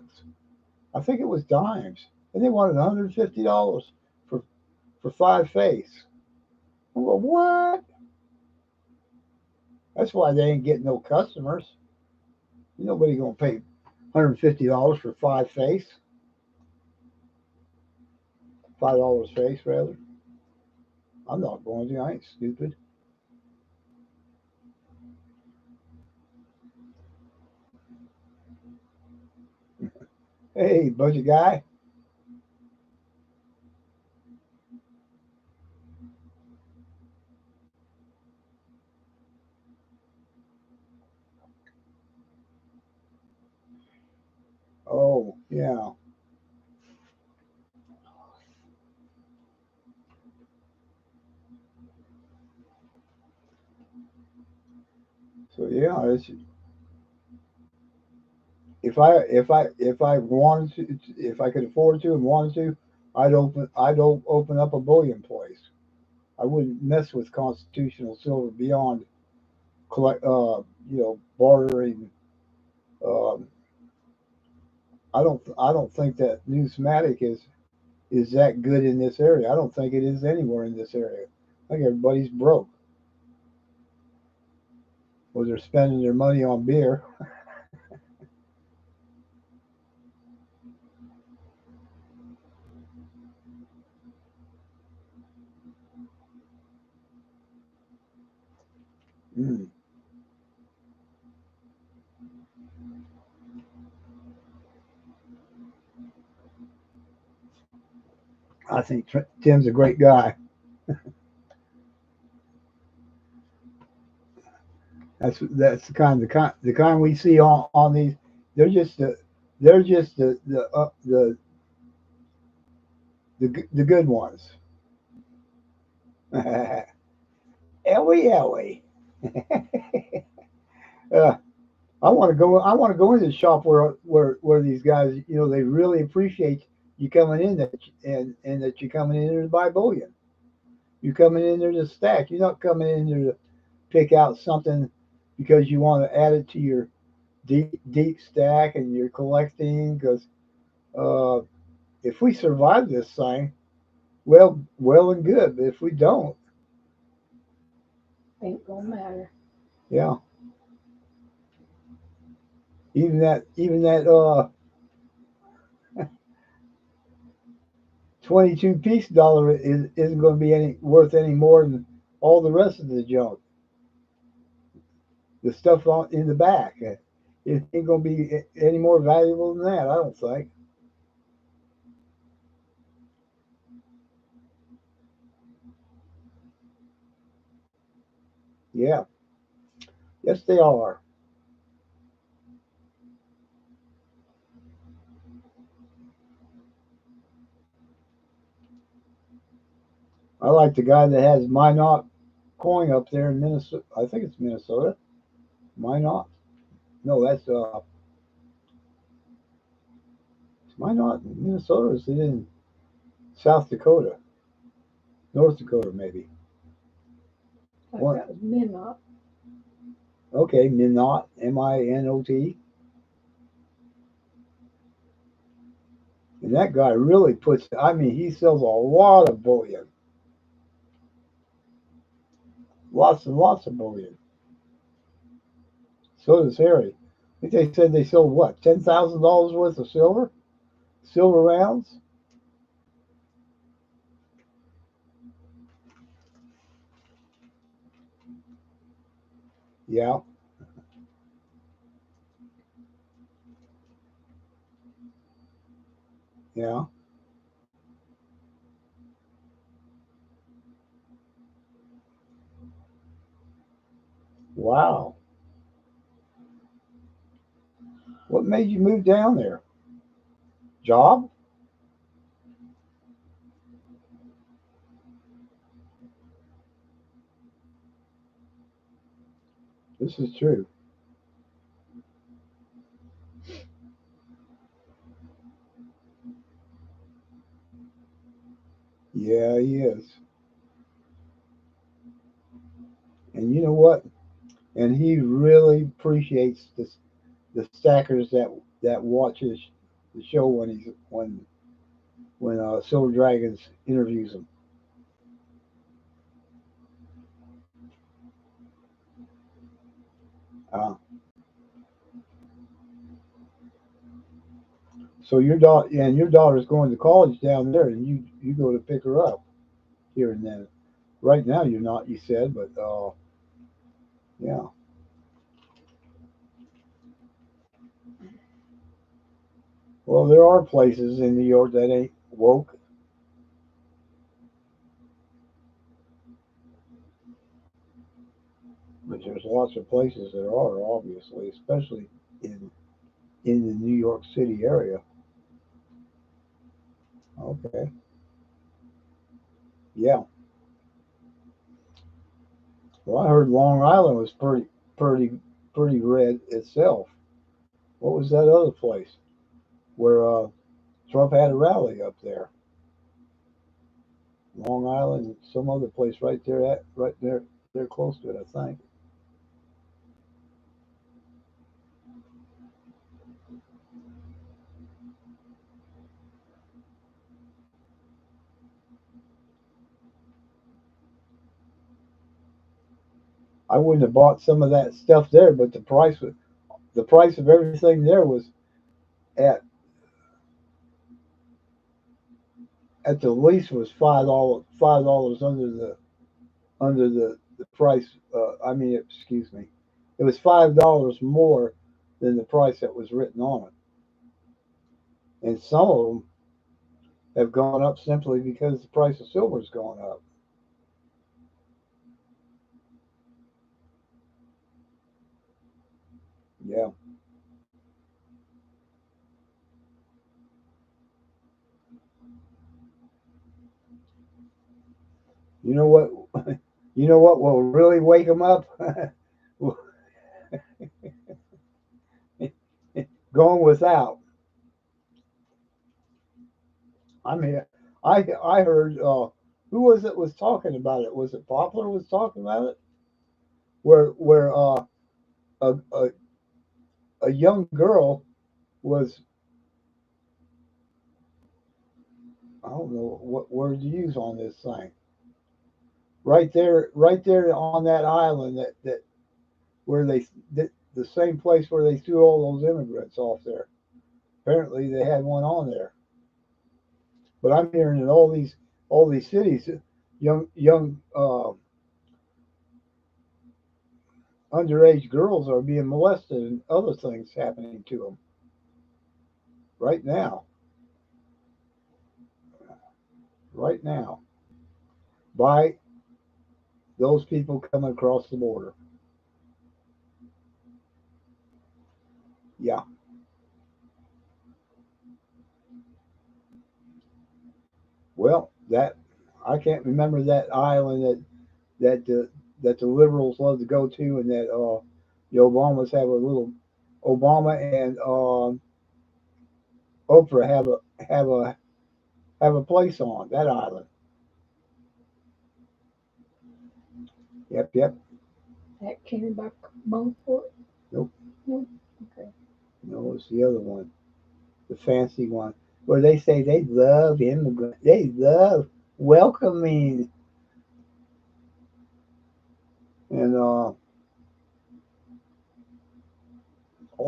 I think it was dimes, and they wanted $150 for for 5 face. I go, what? That's why they ain't getting no customers. Nobody gonna pay $150 for 5 face, $5 face rather. I'm not going to. I ain't stupid. Hey, budget guy. Oh yeah. So yeah, if I wanted to, if I could afford to and wanted to, I'd open up a bullion place. I wouldn't mess with constitutional silver beyond. collect, bartering. Um, I don't think that Newsmatic is that good in this area. I don't think it is anywhere in this area. I think everybody's broke, or they're spending their money on beer. Mm. I think Tim's a great guy. That's the kind we see on these. They're just the good ones. Ellie, Ellie. uh, I want to go. I want to go into the shop where these guys, they really appreciate you coming in and that you're coming in there to buy bullion. You're coming in there to stack. You're not coming in there to pick out something because you want to add it to your deep stack and you're collecting. Because uh, if we survive this thing, well and good. But if we don't, Ain't gonna matter. yeah, even that 22 piece dollar isn't going to be any worth any more than all the rest of the junk. The stuff in the back, it ain't going to be any more valuable than that. I don't think. Yeah, yes they are. I like the guy that has Minot coin up there in Minnesota. I think it's Minnesota. Minot. No, that's is Minot in Minnesota. Or is it in South Dakota, North Dakota, maybe? Like One. that was midnight. Okay, Minot. Minot. And that guy really puts. I mean, he sells a lot of bullion, lots and lots of bullion. So does Harry. I think they said they sold what, $10,000 worth of silver rounds. Yeah, yeah. Wow. What made you move down there? Job? This is true. Yeah, he is. And you know what? And he really appreciates the stackers that watches the show when Silver Dragons interviews him. Uh, so your daughter's going to college down there, and you go to pick her up here and then. Right now you're not, you said, but yeah. Well, there are places in New York that ain't woke, but there's lots of places that are, obviously, especially in in the New York City area. Okay. Yeah. Well, I heard Long Island was pretty, pretty red itself. What was that other place where Trump had a rally up there? Long Island, some other place right there, right there, close to it, I think. I wouldn't have bought some of that stuff there, but the price of everything there was at at the least was $5 under the price. I mean, excuse me, it was $5 more than the price that was written on it, and some of them have gone up simply because the price of silver's gone up. Yeah, you know what? You know what will really wake them up? Going without. I mean, I heard who was it was talking about it? Was it Poplar was talking about it? Where a, a a young girl was, I don't know what word to use on this thing. Right there on that island that where the same place where they threw all those immigrants off there. Apparently they had one on there. But I'm hearing in all these cities, young underage girls are being molested and other things happening to them right now, right now by those people coming across the border. Yeah. Well, that I can't remember that island that the liberals love to go to, and that the Obamas have a little Obama and Oprah have a have a place on that island. Yep, yep. That Kennebunkport? Nope. No. Okay. No, it's the other one, the fancy one, where they say they love immigrants, they love welcoming and all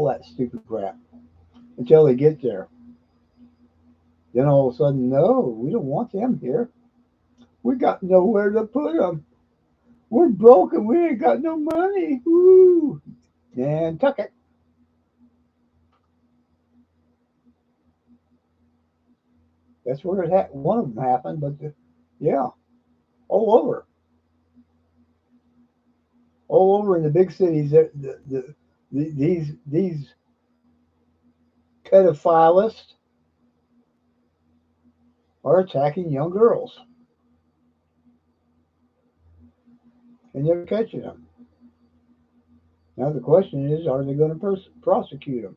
that stupid crap until they get there. Then all of a sudden, no, we don't want them here. We got nowhere to put them. We're broken. We ain't got no money. Woo! And tuck it. That's where one of them happened, but yeah, all over, all over in the big cities. These pedophilists are attacking young girls, and they're catching them. Now the question is, are they going to prosecute them?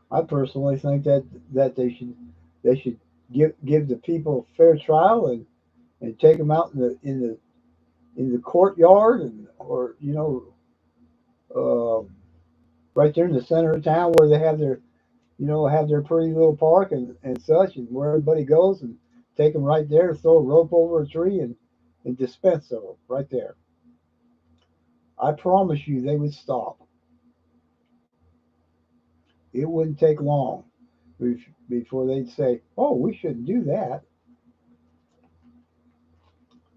I personally think that they should give the people a fair trial and take them out in the courtyard and or uh, right there in the center of town where they have their have their pretty little park and such, and where everybody goes, and take them right there, throw a rope over a tree, and dispense of them right there. I promise you they would stop. It wouldn't take long before they'd say, "Oh, we shouldn't do that."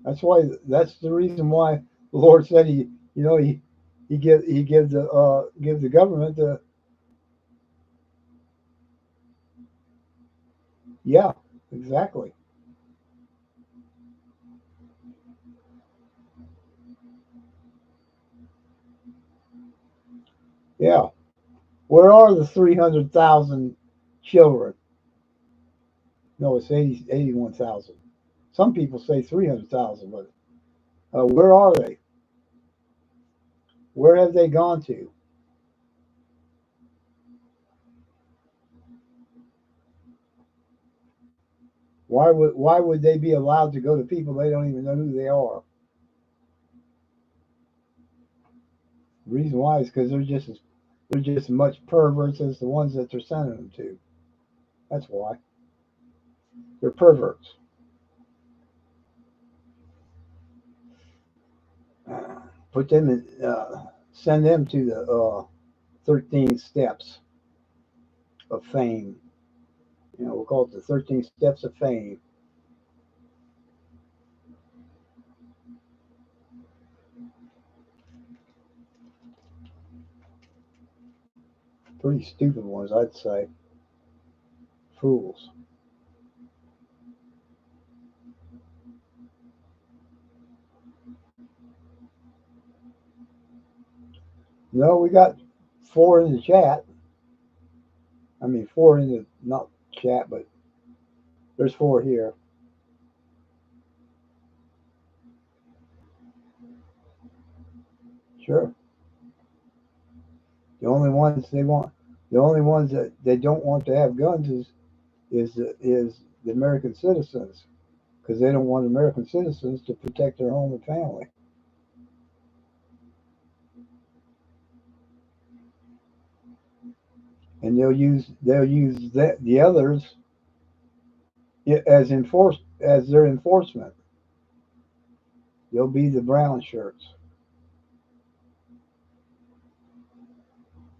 That's the reason why the Lord said he gives the government the, yeah, exactly. Yeah. Where are the 300,000 children? No, it's 81,000. Some people say 300,000, but where are they? Where have they gone to? Why would they be allowed to go to people they don't even know who they are? The reason why is because they're just as much perverts as the ones that they're sending them to. That's why. They're perverts. Put them in, send them to the 13 steps of fame. We'll call it the 13 steps of fame. Pretty stupid ones, I'd say. Fools. No, we got 4 in the chat. I mean, 4 in the, not chat, but there's 4 here. Sure. The only ones they want, the only ones that they don't want to have guns is the American citizens, because they don't want American citizens to protect their home and family. And they'll use the others as their enforcement. They'll be the brown shirts.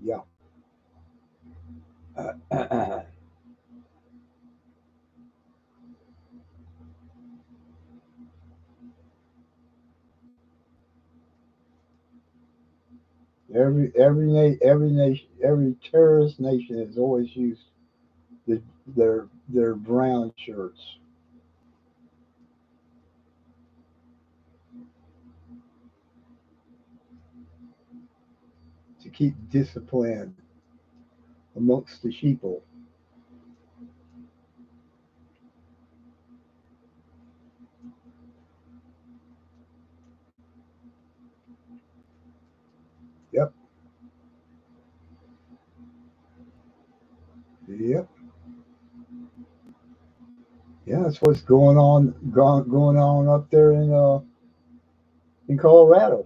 Yeah. every nation, every terrorist nation has always used the, their brown shirts to keep discipline amongst the sheeple. Yep. Yep. Yeah, that's what's going on up there in Colorado.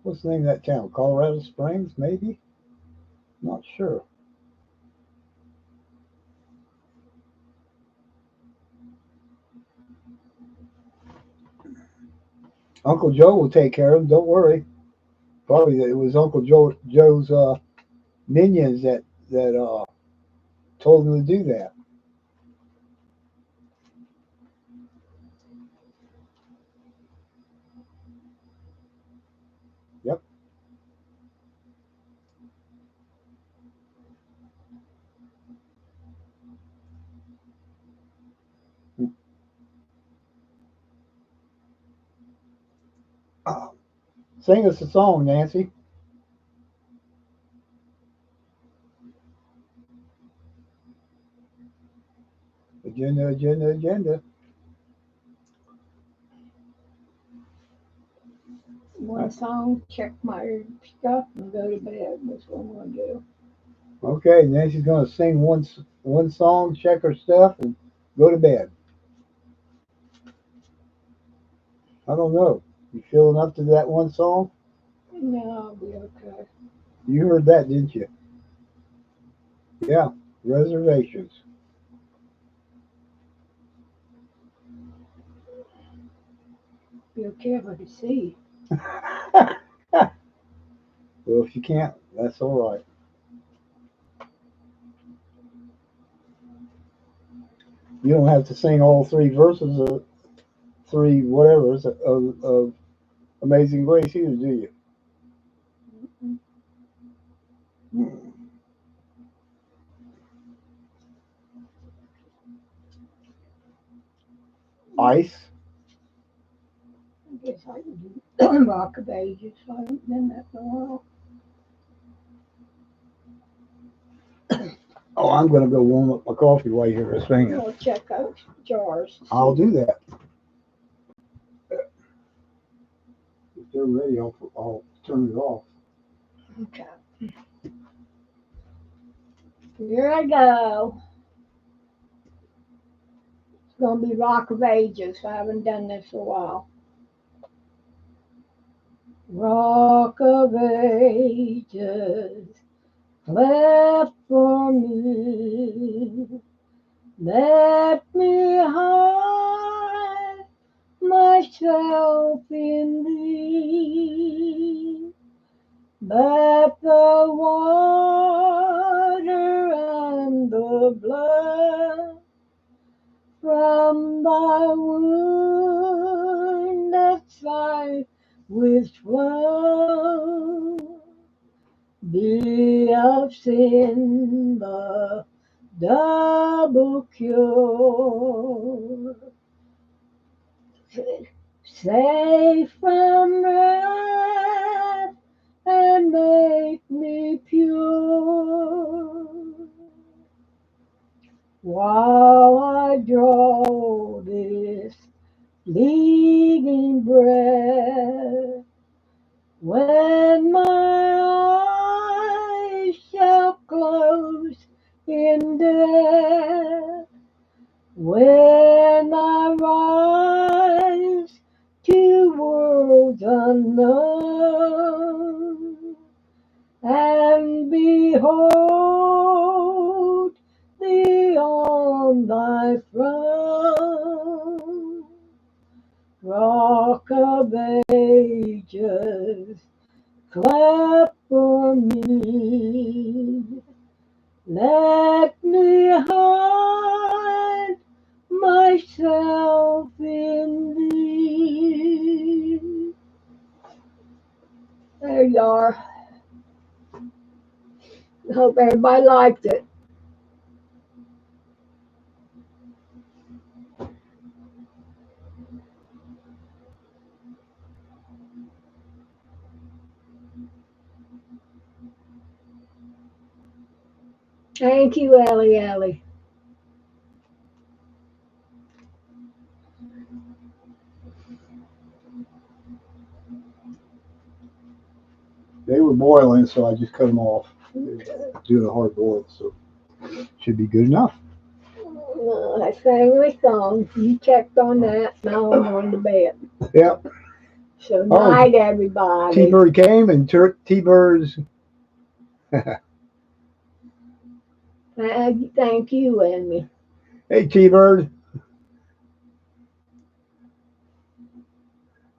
What's the name of that town? Colorado Springs, maybe? Not sure. Uncle Joe will take care of him. Don't worry. Probably it was Joe's minions that told him to do that. Yep. Sing us a song, Nancy. Agenda, agenda, agenda. One song, check my stuff, and go to bed. That's what I'm going to do. Okay, Nancy's gonna sing one song, check her stuff, and go to bed. I don't know. You feeling up to that one song? No, I'll be okay. You heard that, didn't you? Yeah. Reservations. Be okay if I can see. Well, if you can't, that's all right. You don't have to sing all 3 verses of 3 whatevers of Amazing Grace either, do you? Mm-mm. Hmm. Ice. I guess I can do Rock of Ages. I haven't done that in a while. Oh, I'm gonna go warm up my coffee while you're singing. I'll check out jars. I'll do that. If they're ready, I'll turn it off. Okay. Here I go. It's going to be Rock of Ages. I haven't done this in a while. Rock of Ages, cleft for me. Let me hide myself in thee. But the water and the blood from thy wounded side which flow be of sin the double cure. Safe from wrath and make me pure. While I draw this fleeting breath, when my eyes shall close in death, when I rise to worlds unknown, and behold thee on thy throne, Rock of ages, clap for me. Let me hide myself in thee. There you are. Hope everybody liked it. Thank you, Ellie Ellie. They were boiling, so I just cut them off. Doing a hard boil, so should be good enough. I sang my song. You checked on that. Now I'm going to bed. Yep. So night, everybody. T-Bird came and T-Bird's. Thank you, Emmy. Hey, T-Bird.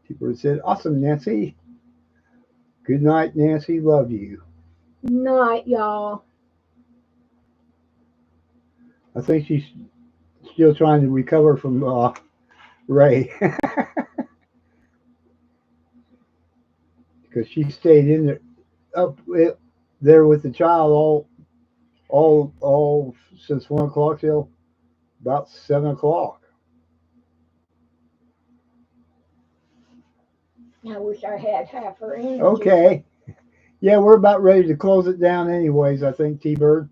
T-Bird said, "Awesome, Nancy. Good night, Nancy. Love you." Night, y'all. I think she's still trying to recover from Ray because she stayed in there up there with the child all since 1 o'clock till about 7 o'clock. I wish I had half her energy. Okay. Yeah, we're about ready to close it down anyways, I think, T-Bird.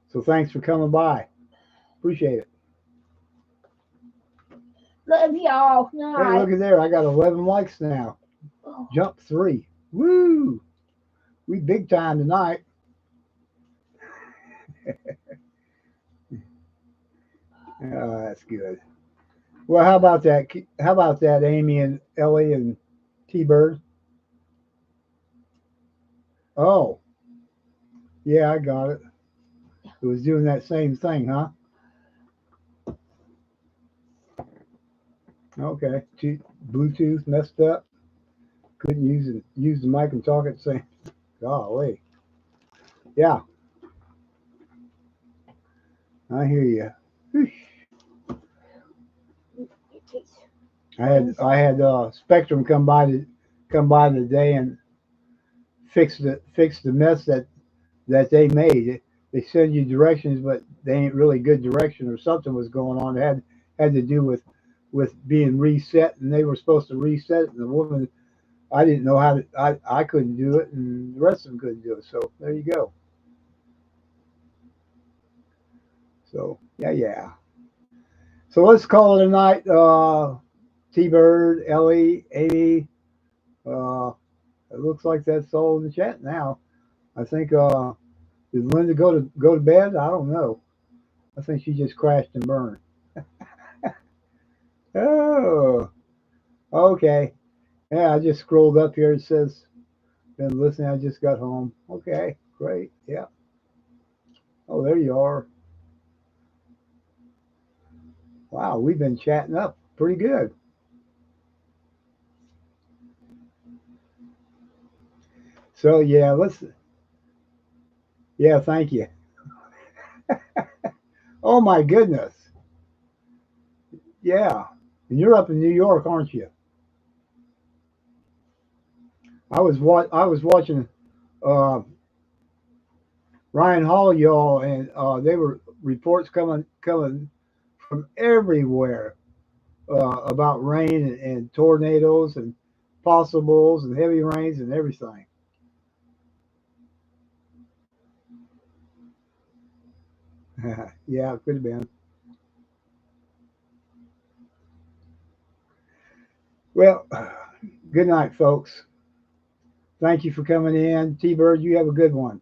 So thanks for coming by. Appreciate it. Love y'all. Hey, Night. look at there. I got 11 likes now. Oh. Jump 3. Woo! We big time tonight. That's good. Well, how about that? How about that, Amy and Ellie and T-Bird? Oh, yeah, I got it. It was doing that same thing, huh? Okay. Bluetooth messed up. Couldn't use the mic and talk at the same. Golly. Yeah, I hear you. I had Spectrum come by today and fix the mess that they made. They send you directions, but they ain't really good direction, or something was going on. It had to do with being reset, and they were supposed to reset it. And the woman, I didn't know how to. I couldn't do it, and the rest of them couldn't do it. So there you go. So yeah. So let's call it a night. T-Bird, Ellie, Amy. It looks like that's all in the chat now. I think did Linda go to bed? I don't know. I think she just crashed and burned. Oh, okay. Yeah, I just scrolled up here. It says Been listening. I just got home. Okay, great. Yeah. Oh, there you are. Wow, we've been chatting up pretty good. So yeah, let's. Yeah, thank you. Oh my goodness. Yeah, and you're up in New York, aren't you? I was watching uh, Ryan Hall, y'all, and they were reports coming from everywhere about rain and tornadoes and possibles and heavy rains and everything. Yeah, it could have been. Well, good night, folks. Thank you for coming in. T Bird, you have a good one.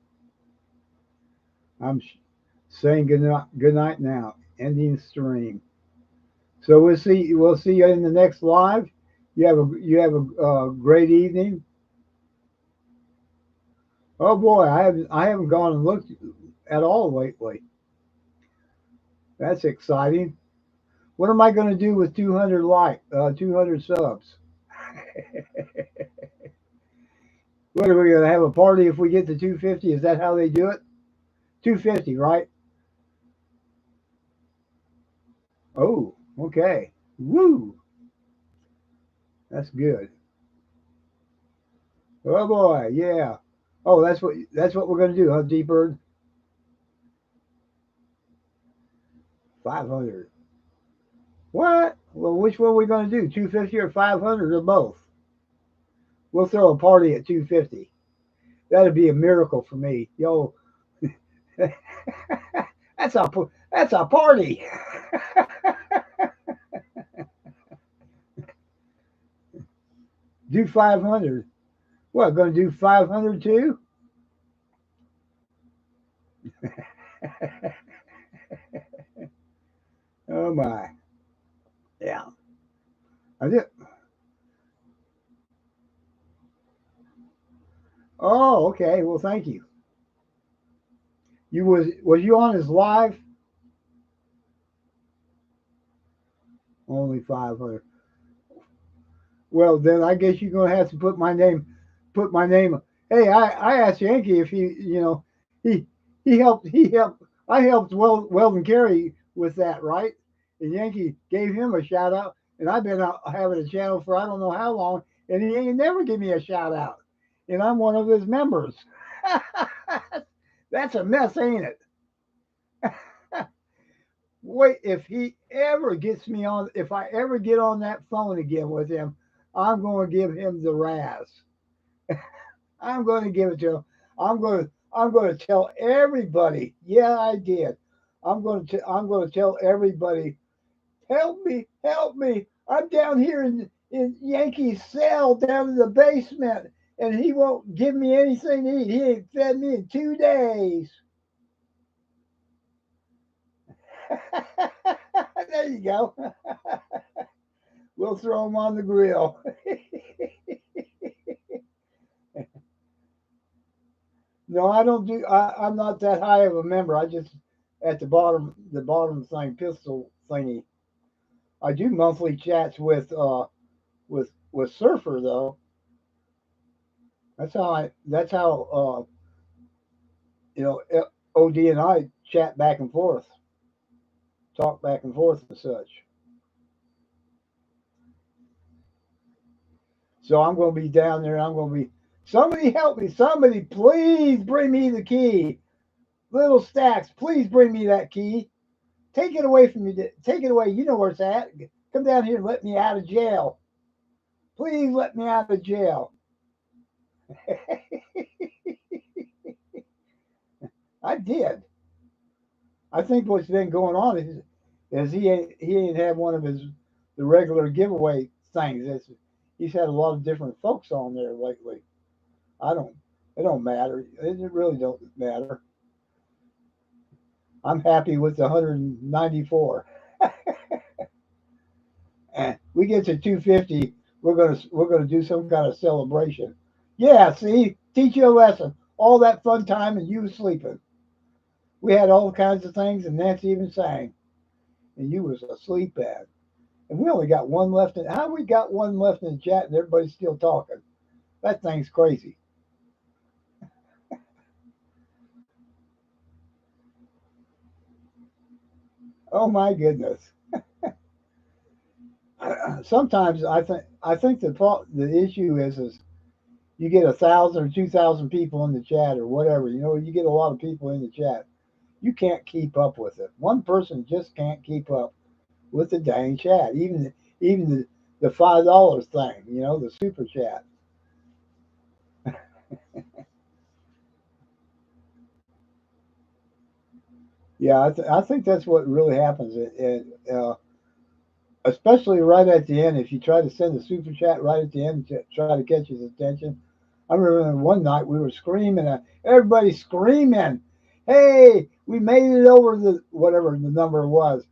I'm saying good night now. Ending stream. So we'll see you in the next live. You have a great evening. Oh boy, I haven't gone and looked at all lately. That's exciting. What am I going to do with 200 subs? What are we going to have a party if we get to 250? Is that how they do it? 250, right? Oh, okay. Woo, that's good. Oh boy, yeah. Oh, that's what we're going to do, huh, D Bird? 500. What? Well, which one are we going to do? 250 or 500 or both? We'll throw a party at 250. That'd be a miracle for me. Yo, that's a party. Do 500. What? Going to do 500 too? Oh my. Yeah. I did. Oh, okay. Well, thank you. You was you on his live? Only 500. Well, then I guess you're gonna have to put my name. Hey, I asked Yankee if he he helped. I helped Weldon Carey with that, right? And Yankee gave him a shout out, and I've been out having a channel for I don't know how long, and he ain't never give me a shout out, and I'm one of his members. That's a mess, ain't it? Wait, if he ever gets me on, if I ever get on that phone again with him, I'm going to give him the razz. I'm going to give it to him. I'm going to tell everybody. Yeah, I did. I'm going to tell everybody. Help me, help me! I'm down here in Yankee's cell down in the basement, and he won't give me anything to eat. He ain't fed me in 2 days. There you go. We'll throw him on the grill. No, I don't do. I'm not that high of a member. I just at the bottom thing, pistol thingy. I do monthly chats with Surfer though. That's how you know OD and I chat back and forth, talk back and forth and such. So I'm going to be down there. I'm going to be. Somebody help me! Somebody please bring me the key. Little Stacks, please bring me that key. Take it away from me. Take it away. You know where it's at. Come down here and let me out of jail. Please let me out of jail. I did. I think what's been going on is he ain't had one of his the regular giveaway things. He's had a lot of different folks on there lately. I don't. It don't matter. It really don't matter. I'm happy with the 194. And we get to 250, we're gonna do some kind of celebration. Yeah, see, teach you a lesson. All that fun time and you was sleeping. We had all kinds of things, and Nancy even sang, and you was asleep at. And we only got one left. How we got one left in the chat, and everybody's still talking? That thing's crazy. Oh my goodness. Sometimes I think the issue is you get 1,000 or 2,000 people in the chat or whatever. You know, you get a lot of people in the chat. You can't keep up with it. One person just can't keep up with the dang chat. Even the $5 thing. You know, the super chat. Yeah, I think that's what really happens. Especially right at the end, if you try to send a super chat right at the end to try to catch his attention. I remember one night we were screaming, everybody screaming, "Hey, we made it over the whatever the number was."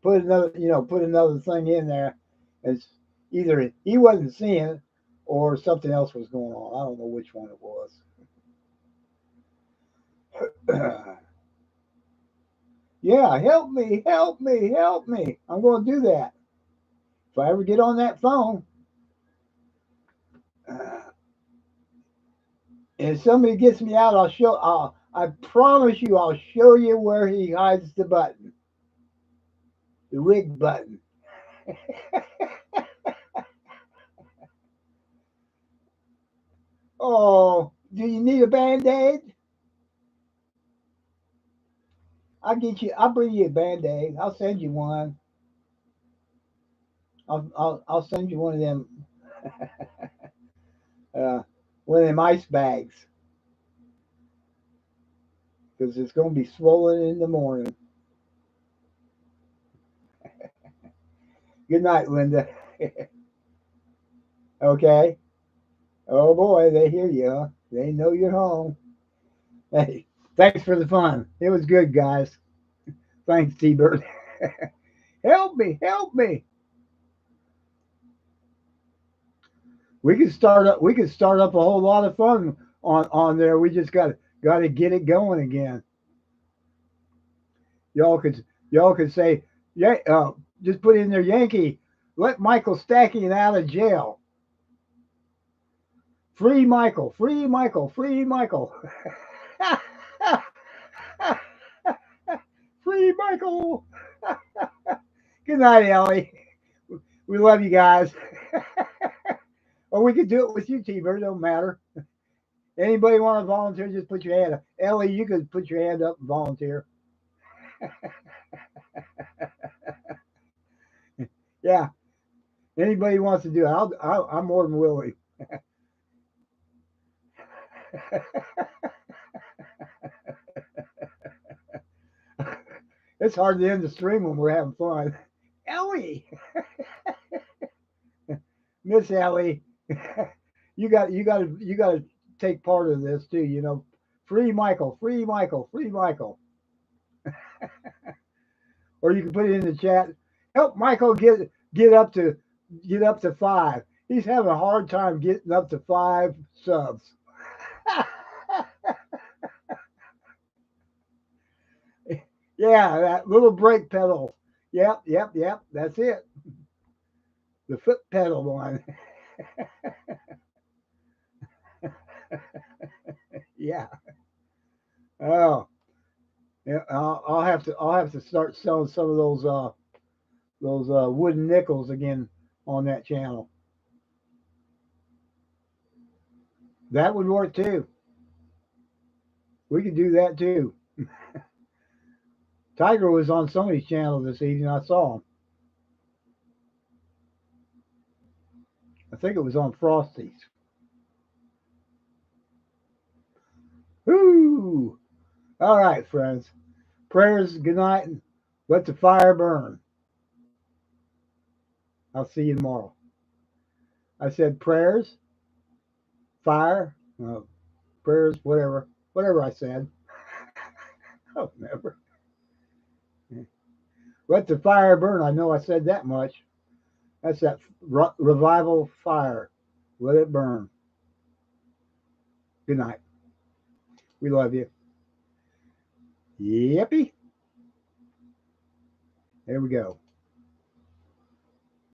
Put another thing in there. It's either he wasn't seeing it or something else was going on. I don't know which one it was. Yeah, help me, help me, help me. I'm going to do that. If I ever get on that phone, and if somebody gets me out, I promise you, I'll show you where he hides the button, the rig button. Oh, do you need a band-aid? I'll bring you a band-aid. I'll send you one. I'll send you one of them, uh, one of them ice bags, because it's going to be swollen in the morning. Good night, Linda. Okay. Oh boy, they hear you. Huh? They know you're home. Hey, thanks for the fun. It was good, guys. Thanks, T-Bird. Help me, help me. We could start up a whole lot of fun on there. We just got to get it going again. Y'all could say, yeah, just put in there, Yankee. Let Michael Stacking out of jail. Free Michael, free Michael, free Michael. Free Michael. Good night, Ellie. We love you guys. Or we could do it with you, T-Bird. Don't matter. Anybody want to volunteer? Just put your hand up. Ellie, you could put your hand up and volunteer. Yeah. Anybody wants to do it, I'm more than willing. It's hard to end the stream when we're having fun. Ellie, Miss Ellie, you got to take part of this too. You know, free Michael, free Michael, free Michael. Or you can put it in the chat. Help Michael get up to 5. He's having a hard time getting up to 5 subs. Yeah, that little brake pedal. Yep, yep, yep. That's it. The foot pedal one. Yeah. Oh, yeah. I'll have to start selling some of those wooden nickels again on that channel. That would work too. We could do that too. Tiger was on somebody's channel this evening. I saw him. I think it was on Frosty's. Woo! All right, friends. Prayers, good night, and let the fire burn. I'll see you tomorrow. I said prayers, fire, prayers, whatever I said. I don't remember. Let the fire burn. I know I said that much. That's that revival fire. Let it burn. Good night. We love you. Yippee. There we go.